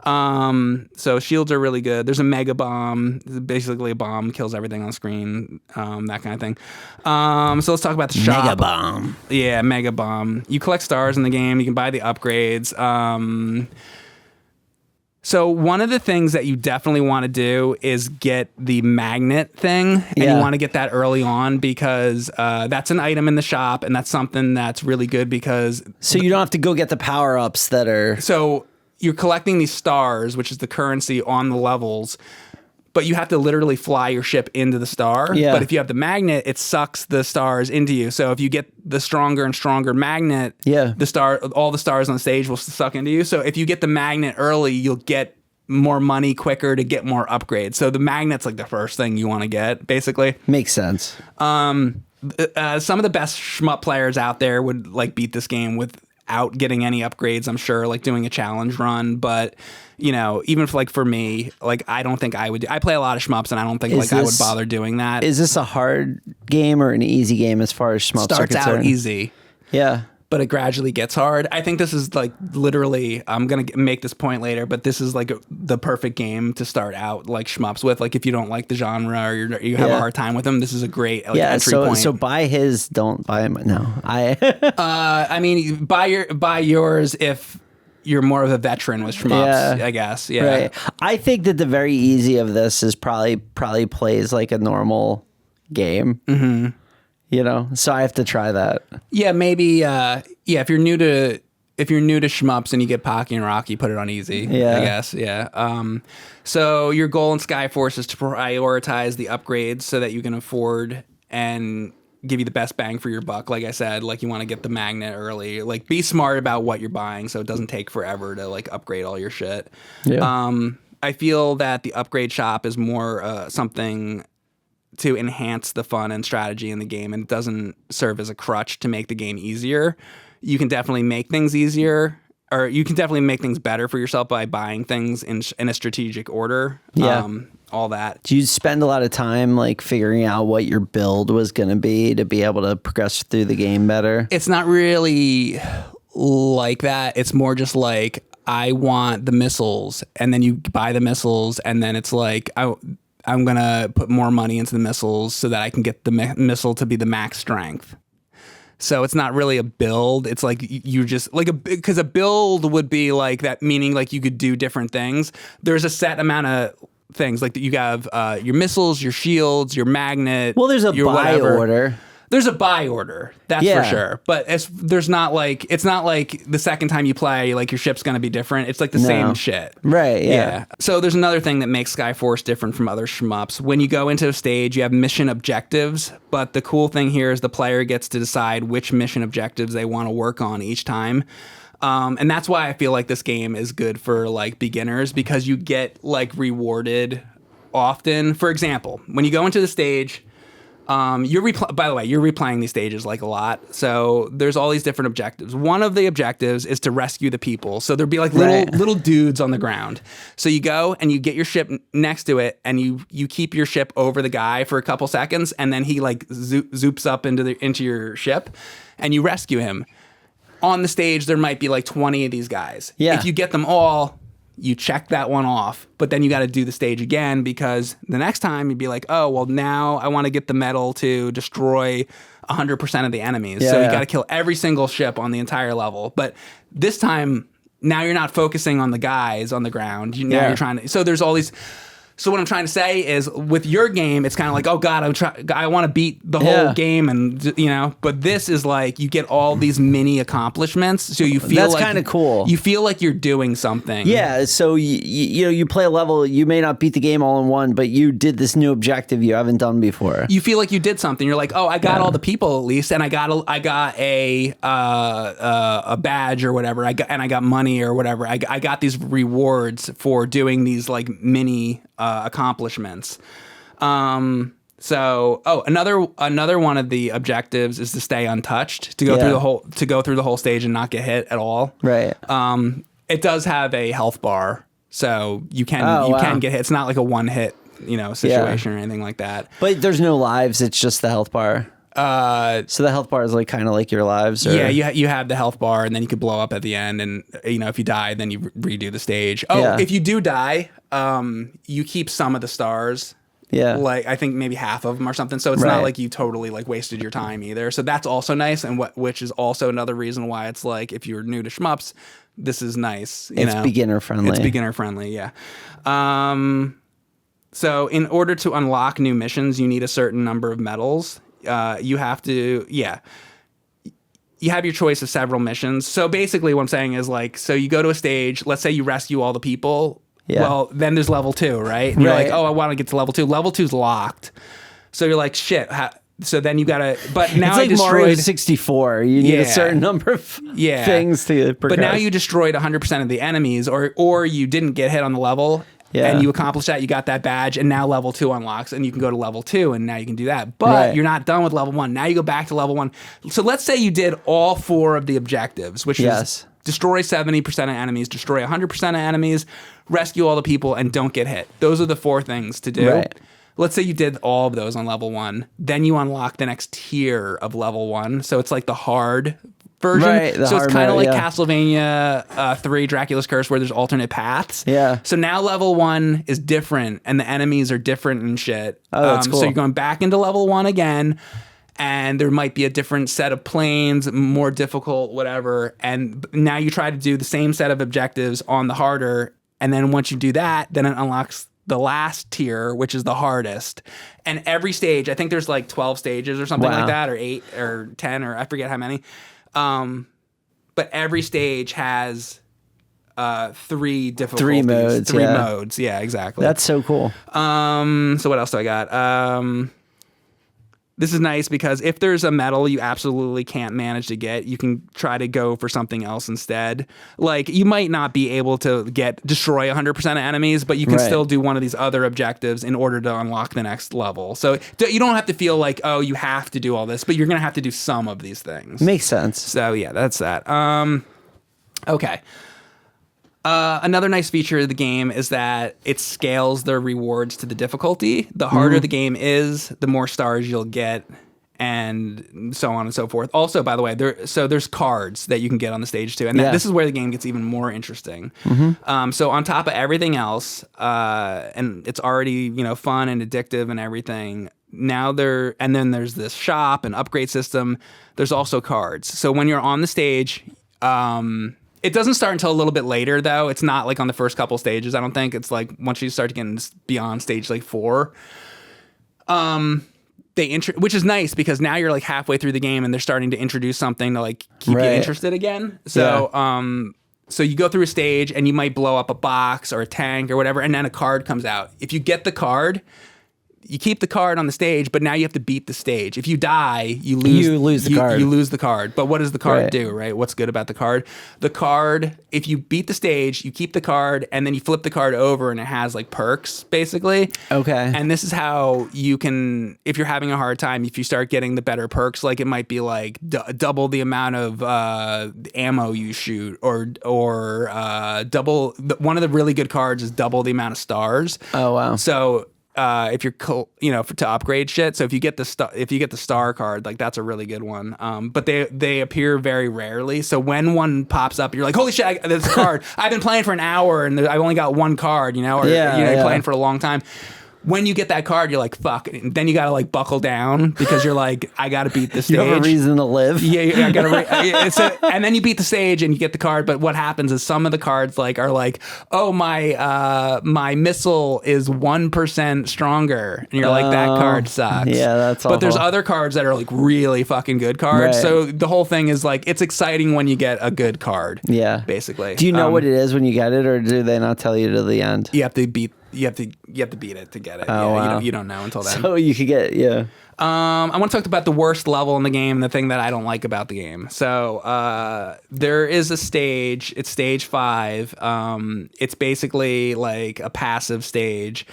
So shields are really good. There's a mega bomb. Basically a bomb kills everything on screen, that kind of thing. So let's talk about the shop. Mega bomb. Yeah, mega bomb. You collect stars in the game. You can buy the upgrades. So one of the things that you definitely want to do is get the magnet thing, and you want to get that early on because that's an item in the shop, and that's something that's really good because... So you don't have to go get the power-ups that are... So you're collecting these stars, which is the currency on the levels, but you have to literally fly your ship into the star. Yeah. But if you have the magnet, it sucks the stars into you. So if you get the stronger and stronger magnet, all the stars on the stage will suck into you. So if you get the magnet early, you'll get more money quicker to get more upgrades. So the magnet's like the first thing you want to get, basically. Makes sense. Some of the best shmup players out there would like beat this game without getting any upgrades, I'm sure, like doing a challenge run, but you know, even for me, like I don't think I would. I play a lot of shmups, and I don't think I would bother doing that. Is this a hard game or an easy game as far as shmups are concerned? Starts out easy, yeah, but it gradually gets hard. I think this is like literally. I'm gonna make this point later, but this is like the perfect game to start out like shmups with. Like if you don't like the genre or you have a hard time with them, this is a great entry point. So buy his. Don't buy him. No, I mean, buy yours if you're more of a veteran with shmups, I guess. Yeah. Right. I think that the very easy of this is probably plays like a normal game. Mm-hmm. You know, so I have to try that. Yeah, maybe. If you're new to shmups and you get Pocky and Rocky, put it on easy. Yeah, I guess. Yeah. So your goal in Skyforce is to prioritize the upgrades so that you can afford and give you the best bang for your buck. Like I said, like you want to get the magnet early. Like be smart about what you're buying so it doesn't take forever to like upgrade all your shit. Yeah. I feel that the upgrade shop is more something to enhance the fun and strategy in the game, and it doesn't serve as a crutch to make the game easier. You can definitely make things easier, or you can definitely make things better for yourself by buying things in a strategic order. Yeah. All that. Do you spend a lot of time like figuring out what your build was going to be able to progress through the game better? It's not really like that. It's more just like, I want the missiles, and then you buy the missiles, and then it's like, I'm going to put more money into the missiles so that I can get the missile to be the max strength. So it's not really a build. It's like you just like because a build would be like that, meaning like you could do different things. There's a set amount of things like you have your missiles, your shields, your magnet. Well, there's a buy order. There's a buy order, that's for sure. But it's not like the second time you play, like your ship's gonna be different. It's like the same shit. Right, yeah. So there's another thing that makes Skyforce different from other shmups. When you go into a stage, you have mission objectives, but the cool thing here is the player gets to decide which mission objectives they want to work on each time. And that's why I feel like this game is good for like beginners, because you get like rewarded often. For example, when you go into the stage, by the way, you're replaying these stages like a lot. So there's all these different objectives. One of the objectives is to rescue the people. So there'd be like little dudes on the ground. So you go and you get your ship next to it, and you keep your ship over the guy for a couple seconds, and then he like zoops up into your ship, and you rescue him. On the stage, there might be like 20 of these guys. Yeah. If you get them all, you check that one off, but then you got to do the stage again, because the next time you'd be like, oh, well, now I want to get the medal to destroy 100% of the enemies. So you got to kill every single ship on the entire level. But this time, now you're not focusing on the guys on the ground. Now you're trying to... So there's all these... So what I'm trying to say is, with your game, it's kind of like, oh God, I want to beat the whole game, and But this is like you get all these mini accomplishments, so you feel that's kind of cool. You feel like you're doing something. Yeah. So you play a level, you may not beat the game all in one, but you did this new objective you haven't done before. You feel like you did something. You're like, oh, I got all the people at least, and I got a badge or whatever. I got money or whatever. I got these rewards for doing these like mini accomplishments. Another one of the objectives is to stay untouched, to go through the whole stage and not get hit at all. Right. It does have a health bar, so you can get hit. It's not like a one hit situation or anything like that. But there's no lives. It's just the health bar. So the health bar is like kind of like your lives. Or? Yeah, you have the health bar, and then you could blow up at the end, and if you die, then you redo the stage. If you do die, you keep some of the stars Yeah. Like, I think maybe half of them or something. So it's Right. not like you totally like wasted your time either. So that's also nice. And which is also another reason why it's like, if you're new to shmups, this is nice. It's beginner friendly. It's beginner friendly. Yeah. So in order to unlock new missions, you need a certain number of medals. You have to, you have your choice of several missions. So basically what I'm saying is like, so you go to a stage, let's say you rescue all the people. Yeah. Well, then there's level 2, right? And you're Right. like, oh, I want to get to level 2. Level 2's locked. So you're like, shit. So then you gotta, but now It's I like destroyed Mario 64. You need a Yeah. certain number of things to progress. But now you destroyed 100% of the enemies, or you didn't get hit on the level. Yeah. And you accomplished that, you got that badge, and now level 2 unlocks, and you can go to level 2, and now you can do that. But Right. you're not done with level 1. Now you go back to level 1. So let's say you did all 4 of the objectives, which Yes. is destroy 70% of enemies, destroy 100% of enemies, rescue all the people, and don't get hit. Those are the 4 things to do. Right. Let's say you did all of those on level 1. Then you unlock the next tier of level 1. So it's like the hard version. Right, the so it's hard kind of mode, like yeah. Castlevania 3 Dracula's Curse, where there's alternate paths. Yeah. So now level 1 is different and the enemies are different and shit. Oh, that's cool. So you're going back into level 1 again, and there might be a different set of planes, more difficult, whatever. And now you try to do the same set of objectives on the harder. And then once you do that, then it unlocks the last tier, which is the hardest. And every stage, I think there's like 12 stages or something Wow. like that, or 8 or 10, or I forget how many. But every stage has 3 difficulties. 3 modes, 3 yeah. modes. Yeah, exactly. That's so cool. So what else do I got? This is nice because if there's a medal you absolutely can't manage to get, you can try to go for something else instead. Like, you might not be able to destroy 100% of enemies, but you can Right. still do one of these other objectives in order to unlock the next level. So you don't have to feel like, oh, you have to do all this, but you're going to have to do some of these things. Makes sense. So yeah, that's that. Okay. Another nice feature of the game is that it scales the rewards to the difficulty. The harder the game is, the more stars you'll get, and so on and so forth. Also, by the way, there's cards that you can get on the stage too, and Yeah. this is where the game gets even more interesting. So on top of everything else, and it's already fun and addictive and everything. Now then there's this shop and upgrade system. There's also cards. So when you're on the stage, it doesn't start until a little bit later, though. It's not like on the first couple stages, I don't think. It's like once you start getting beyond stage like 4. Which is nice because now you're like halfway through the game and they're starting to introduce something to like keep you Right. interested again. So, so you go through a stage and you might blow up a box or a tank or whatever, and then a card comes out. If you get the card, you keep the card on the stage, but now you have to beat the stage. If you die, you lose the card. You lose the card. But what does the card Right. do, right? What's good about the card? The card, if you beat the stage, you keep the card, and then you flip the card over, and it has like perks, basically. Okay. And this is how you can, if you're having a hard time, if you start getting the better perks, like it might be like double the amount of ammo you shoot, or double. One of the really good cards is double the amount of stars. Oh, wow. So if you're to upgrade shit. So if you get the star card, like that's a really good one. But they appear very rarely. So when one pops up, you're like, holy shit, there's a card. I've been playing for an hour and I've only got one card, or you're playing for a long time. When you get that card, you're like, fuck. And then you gotta like buckle down because you're like, I gotta beat this stage. You have a reason to live. Yeah, I gotta. And then you beat the stage and you get the card. But what happens is some of the cards are like, oh, my missile is 1% stronger, and you're like, that card sucks. Yeah, that's awful. But there's other cards that are like really fucking good cards. Right. So the whole thing is like, it's exciting when you get a good card. Yeah. basically. Do you know what it is when you get it, or do they not tell you to the end? You have to beat. You have to beat it to get it. Oh, wow. You don't know until then. So you could get I want to talk about the worst level in the game and the thing that I don't like about the game. So there is a stage. It's stage 5. It's basically like a passive stage.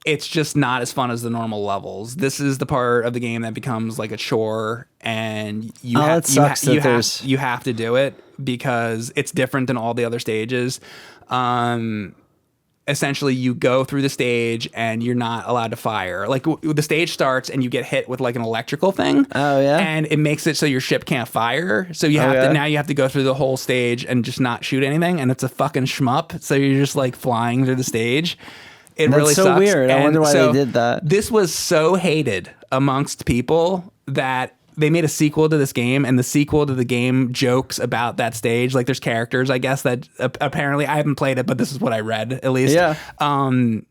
It's just not as fun as the normal levels. This is the part of the game that becomes like a chore, and you have to do it because it's different than all the other stages. Essentially, you go through the stage and you're not allowed to fire. Like the stage starts and you get hit with like an electrical thing. Oh yeah, and it makes it so your ship can't fire. So you have to go through the whole stage and just not shoot anything. And it's a fucking shmup. So you're just like flying through the stage. It That's really so sucks. weird. I And wonder why so they did that. This was so hated amongst people that they made a sequel to this game, and the sequel to the game jokes about that stage. Like, there's characters, I guess, that apparently I haven't played it, but this is what I read at least. Yeah.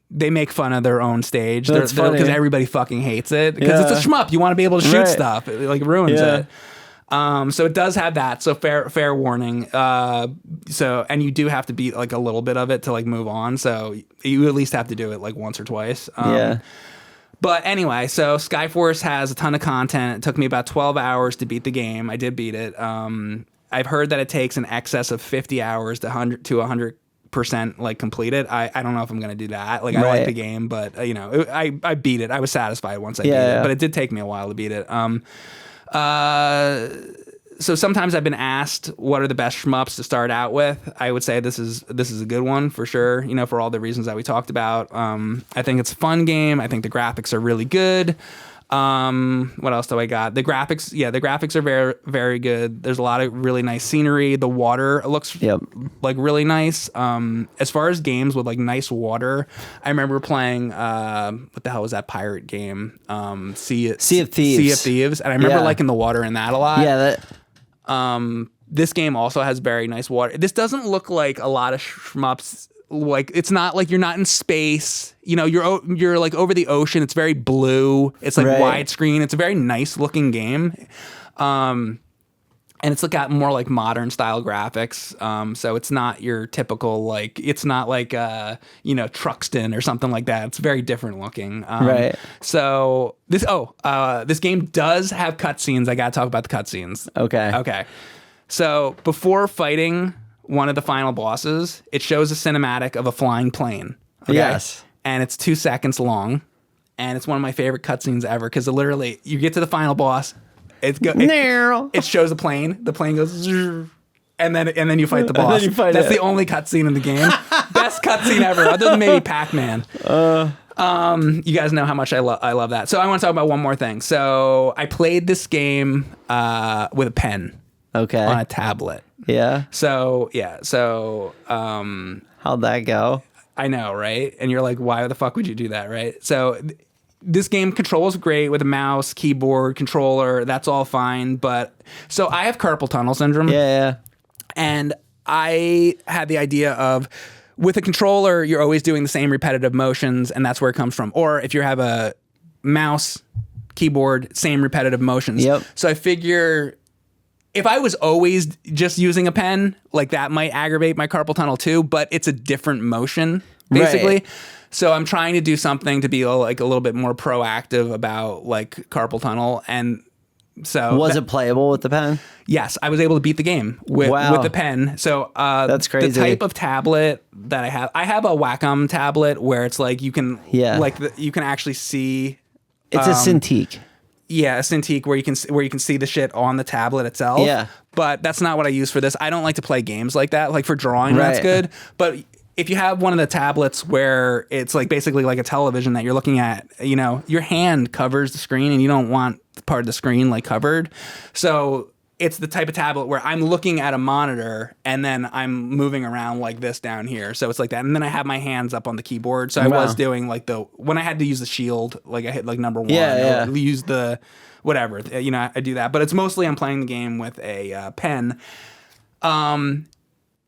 They make fun of their own stage That's funny. because everybody fucking hates it because it's a shmup. You want to be able to shoot Right. stuff. It like ruins Yeah. it. So it does have that. So fair warning. And you do have to beat like a little bit of it to like move on. So you at least have to do it like once or twice. Yeah. But anyway, so Skyforce has a ton of content. It took me about 12 hours to beat the game. I did beat it. I've heard that it takes an excess of 50 hours to 100% like complete it. I don't know if I'm gonna do that. Like, I like Right. the game, but I beat it. I was satisfied once I beat Yeah. it, but it did take me a while to beat it. So sometimes I've been asked what are the best shmups to start out with. I would say this is a good one for sure. For all the reasons that we talked about. I think it's a fun game. I think the graphics are really good. What else do I got? The graphics are very, very good. There's a lot of really nice scenery. The water looks like really nice. As far as games with like nice water, I remember playing what the hell was that pirate game? Sea of Thieves. And I remember liking the water in that a lot. Yeah. This game also has very nice water. This doesn't look like a lot of shmups. Like, it's not like you're not in space. You're like over the ocean. It's very blue. It's like widescreen. It's a very nice looking game. And it's got more like modern style graphics. So it's not your typical like, it's not like Truxton or something like that. It's very different looking. Right. So this game does have cutscenes. I gotta talk about the cutscenes. Okay. So before fighting one of the final bosses, it shows a cinematic of a flying plane. Okay? Yes. And it's 2 seconds long. And it's one of my favorite cutscenes ever because literally you get to the final boss. It shows the plane. The plane goes, and then you fight the boss. That's the only cutscene in the game. Best cutscene ever, other than maybe Pac-Man. You guys know how much I love that. So I want to talk about one more thing. So I played this game with a pen. Okay. On a tablet. Yeah. So how'd that go? I know, right? And you're like, why the fuck would you do that, right? So this game controls great with a mouse, keyboard, controller. That's all fine. But so I have carpal tunnel syndrome. Yeah. And I had the idea of with a controller, you're always doing the same repetitive motions, and that's where it comes from. Or if you have a mouse, keyboard, same repetitive motions. Yep. So I figure if I was always just using a pen, like that might aggravate my carpal tunnel too, but it's a different motion, basically. Right. So I'm trying to do something to be like a little bit more proactive about like carpal tunnel. And so was it playable with the pen? Yes, I was able to beat the game with the pen. So that's crazy. The type of tablet that I have a Wacom tablet where it's like you can you can actually see. It's a Cintiq. Yeah, a Cintiq where you can see the shit on the tablet itself. Yeah. But that's not what I use for this. I don't like to play games like that. Like for drawing, that's good. But if you have one of the tablets where it's like basically like a television that you're looking at, your hand covers the screen and you don't want part of the screen like covered. So it's the type of tablet where I'm looking at a monitor and then I'm moving around like this down here. So it's like that. And then I have my hands up on the keyboard. So I was doing like when I had to use the shield, like I hit like number 1. Yeah. Or use the whatever. I do that. But it's mostly I'm playing the game with a pen.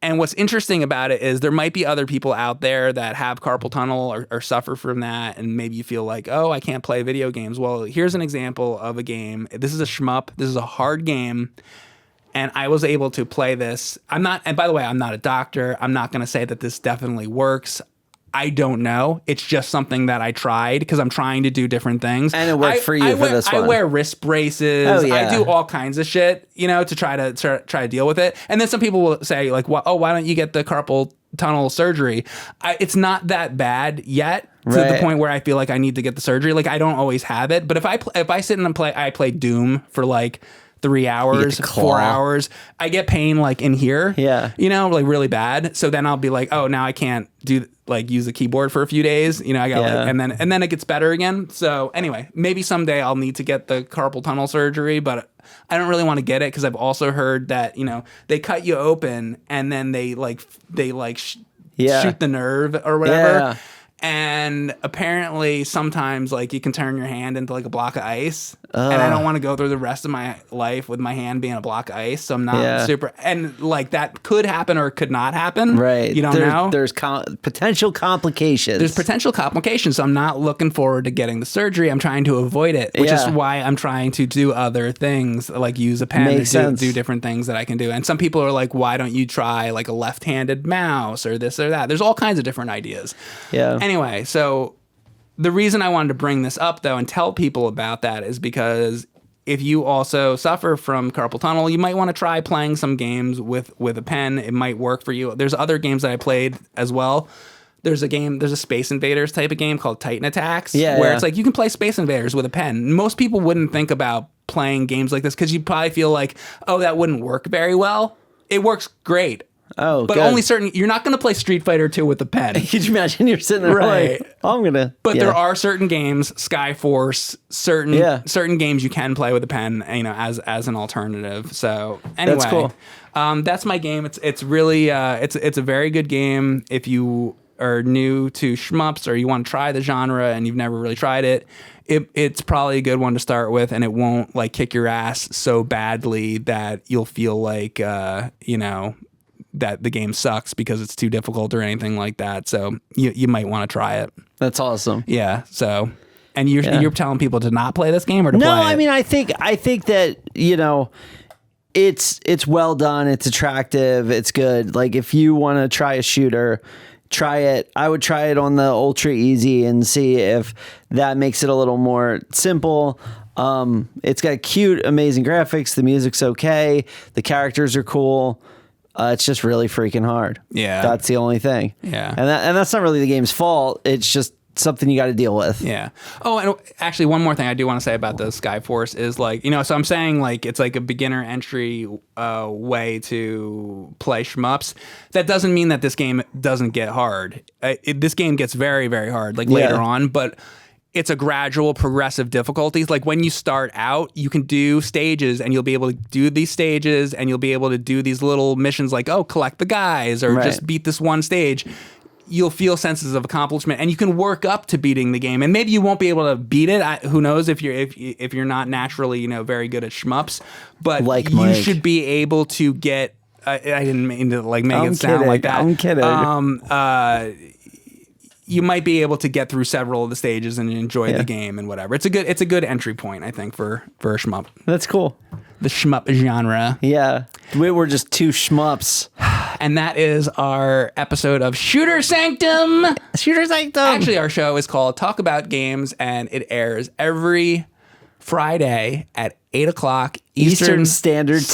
And what's interesting about it is there might be other people out there that have carpal tunnel or suffer from that. And maybe you feel like, oh, I can't play video games. Well, here's an example of a game. This is a shmup. This is a hard game. And I was able to play this. And by the way, I'm not a doctor. I'm not going to say that this definitely works. I don't know. It's just something that I tried because I'm trying to do different things. And it worked for you for this one. I wear wrist braces. Oh, yeah. I do all kinds of shit, to try to deal with it. And then some people will say like, why don't you get the carpal tunnel surgery? It's not that bad yet to the point where I feel like I need to get the surgery. Like I don't always have it. But if I sit and I play Doom for like 3 hours, 4 hours, I get pain like in here, like really bad. So then I'll be like, oh, now I can't use the keyboard for a few days. I got and then it gets better again. So anyway, maybe someday I'll need to get the carpal tunnel surgery, but I don't really want to get it because I've also heard that they cut you open and then they shoot the nerve or whatever. And apparently sometimes like you can turn your hand into like a block of ice. And I don't want to go through the rest of my life with my hand being a block of ice. So I'm not super, and like that could happen or could not happen. Right. You don't know. There's potential complications. There's potential complications. So I'm not looking forward to getting the surgery. I'm trying to avoid it, which is why I'm trying to do other things, like use a pen to do different things that I can do. And some people are like, why don't you try like a left-handed mouse or this or that? There's all kinds of different ideas. Yeah. Anyway, so the reason I wanted to bring this up, though, and tell people about that is because if you also suffer from carpal tunnel, you might want to try playing some games with a pen. It might work for you. There's other games that I played as well. There's a Space Invaders type of game called Titan Attacks, where it's like you can play Space Invaders with a pen. Most people wouldn't think about playing games like this because you probably feel like, oh, that wouldn't work very well. It works great. Oh, but good. only you're not going to play Street Fighter 2 with a pen. Could you imagine you're sitting there like, I'm going to. But there are certain games, Skyforce, certain games you can play with a pen, as an alternative. So anyway, that's cool. That's my game. It's really, it's a very good game. If you are new to shmups or you want to try the genre and you've never really tried it, it's probably a good one to start with, and it won't like kick your ass so badly that you'll feel like, that the game sucks because it's too difficult or anything like that. So you might want to try it. That's awesome. Yeah. So, and you're telling people to not play this game or to play it? No, I mean, I think that, it's well done. It's attractive. It's good. Like if you want to try a shooter, try it. I would try it on the ultra easy and see if that makes it a little more simple. It's got cute, amazing graphics. The music's okay. The characters are cool. It's just really freaking hard. Yeah. That's the only thing. Yeah. And that's not really the game's fault. It's just something you got to deal with. Yeah. Oh, and actually one more thing I do want to say about the Skyforce is like, so I'm saying like it's like a beginner entry way to play shmups. That doesn't mean that this game doesn't get hard. This game gets very, very hard like later on, but it's a gradual progressive difficulties. Like when you start out, you can do stages and you'll be able to do these stages and you'll be able to do these little missions like, oh, collect the guys or just beat this one stage. You'll feel senses of accomplishment and you can work up to beating the game. And maybe you won't be able to beat it. Who knows if you're not naturally, very good at shmups, but like you should be able to get, I didn't mean to like make it sound like that. I'm kidding. You might be able to get through several of the stages and enjoy the game and whatever. It's a good entry point, I think, for a shmup. That's cool. The shmup genre. Yeah. We're just two shmups. And that is our episode of Shooter Sanctum. Shooter Sanctum. Actually, our show is called Talk About Games, and it airs every Friday at 8 o'clock Eastern Standard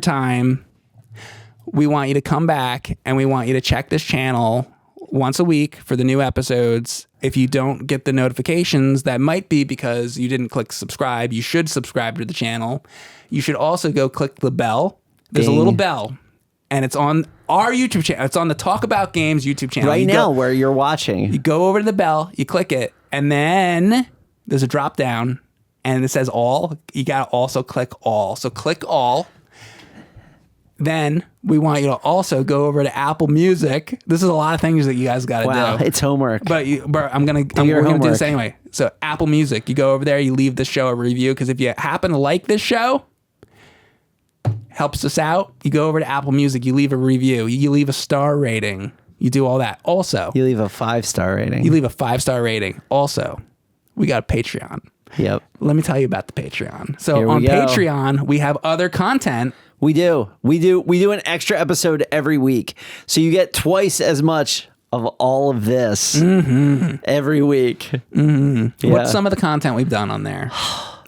Time. We want you to come back, and we want you to check this channel once a week for the new episodes. If you don't get the notifications, that might be because you didn't click subscribe. You should subscribe to the channel. You should also go click the bell. There's a little bell, and it's on our YouTube channel. It's on the Talk About Games YouTube channel. Right now, where you're watching. You go over to the bell, you click it, and then there's a drop down, and it says all. You got to also click all. So click all. Then we want you to also go over to Apple Music. This is a lot of things that you guys got to do. Wow, it's homework. But we're gonna do this anyway. So Apple Music, you go over there, you leave the show a review, because if you happen to like this show, helps us out. You go over to Apple Music, you leave a review, you leave a star rating, you do all that. Also, you leave a 5-star rating. You leave a 5-star rating. Also, we got a Patreon. Yep. Let me tell you about the Patreon. So on Patreon, we have other content. We do an extra episode every week. So you get twice as much of all of this every week. Yeah. What's some of the content we've done on there?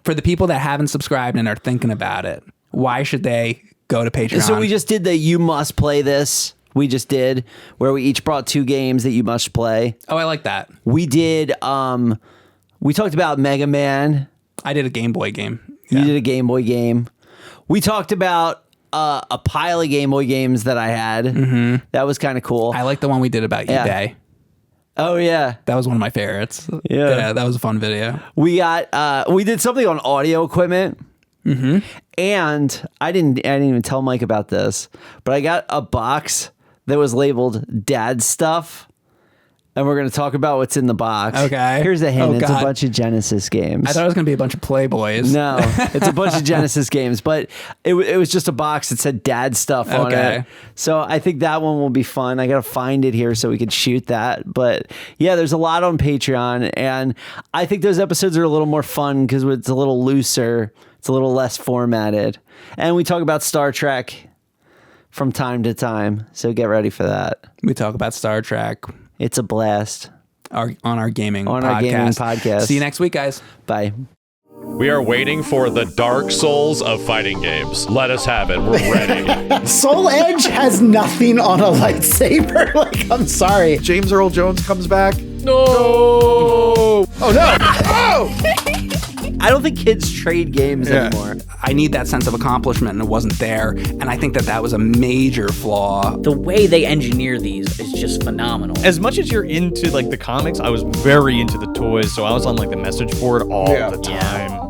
For the people that haven't subscribed and are thinking about it, why should they go to Patreon? So we just did the You Must Play This. We just did where we each brought 2 games that you must play. Oh, I like that. We did, we talked about Mega Man. I did a Game Boy game. You did a Game Boy game. We talked about a pile of Game Boy games that I had. Mm-hmm. That was kind of cool. I like the one we did about eBay. Oh yeah, that was one of my favorites. Yeah, that was a fun video. We got we did something on audio equipment, and I didn't even tell Mike about this, but I got a box that was labeled Dad Stuff, and we're going to talk about what's in the box. Okay. Here's a hint. Oh, It's a God. bunch of Genesis games. I thought it was going to be a bunch of Playboys. No, it's a bunch of Genesis games, but it was just a box that said dad stuff on Okay. it. So I think that one will be fun. I got to find it here so we could shoot that. But yeah, there's a lot on Patreon, and I think those episodes are a little more fun because it's a little looser. It's a little less formatted. And we talk about Star Trek from time to time. So get ready for that. We talk about Star Trek It's a blast. on our gaming On podcast. our gaming podcast. See you next week, guys. Bye. We are waiting for the Dark Souls of fighting games. Let us have it. We're ready. Soul Edge has nothing on a lightsaber. Like, I'm sorry. James Earl Jones comes back. No! Oh no! Oh! I don't think kids trade games anymore. I need that sense of accomplishment, and it wasn't there. And I think that was a major flaw. The way they engineer these is just phenomenal. As much as you're into like the comics, I was very into the toys, so I was on like the message board all the time.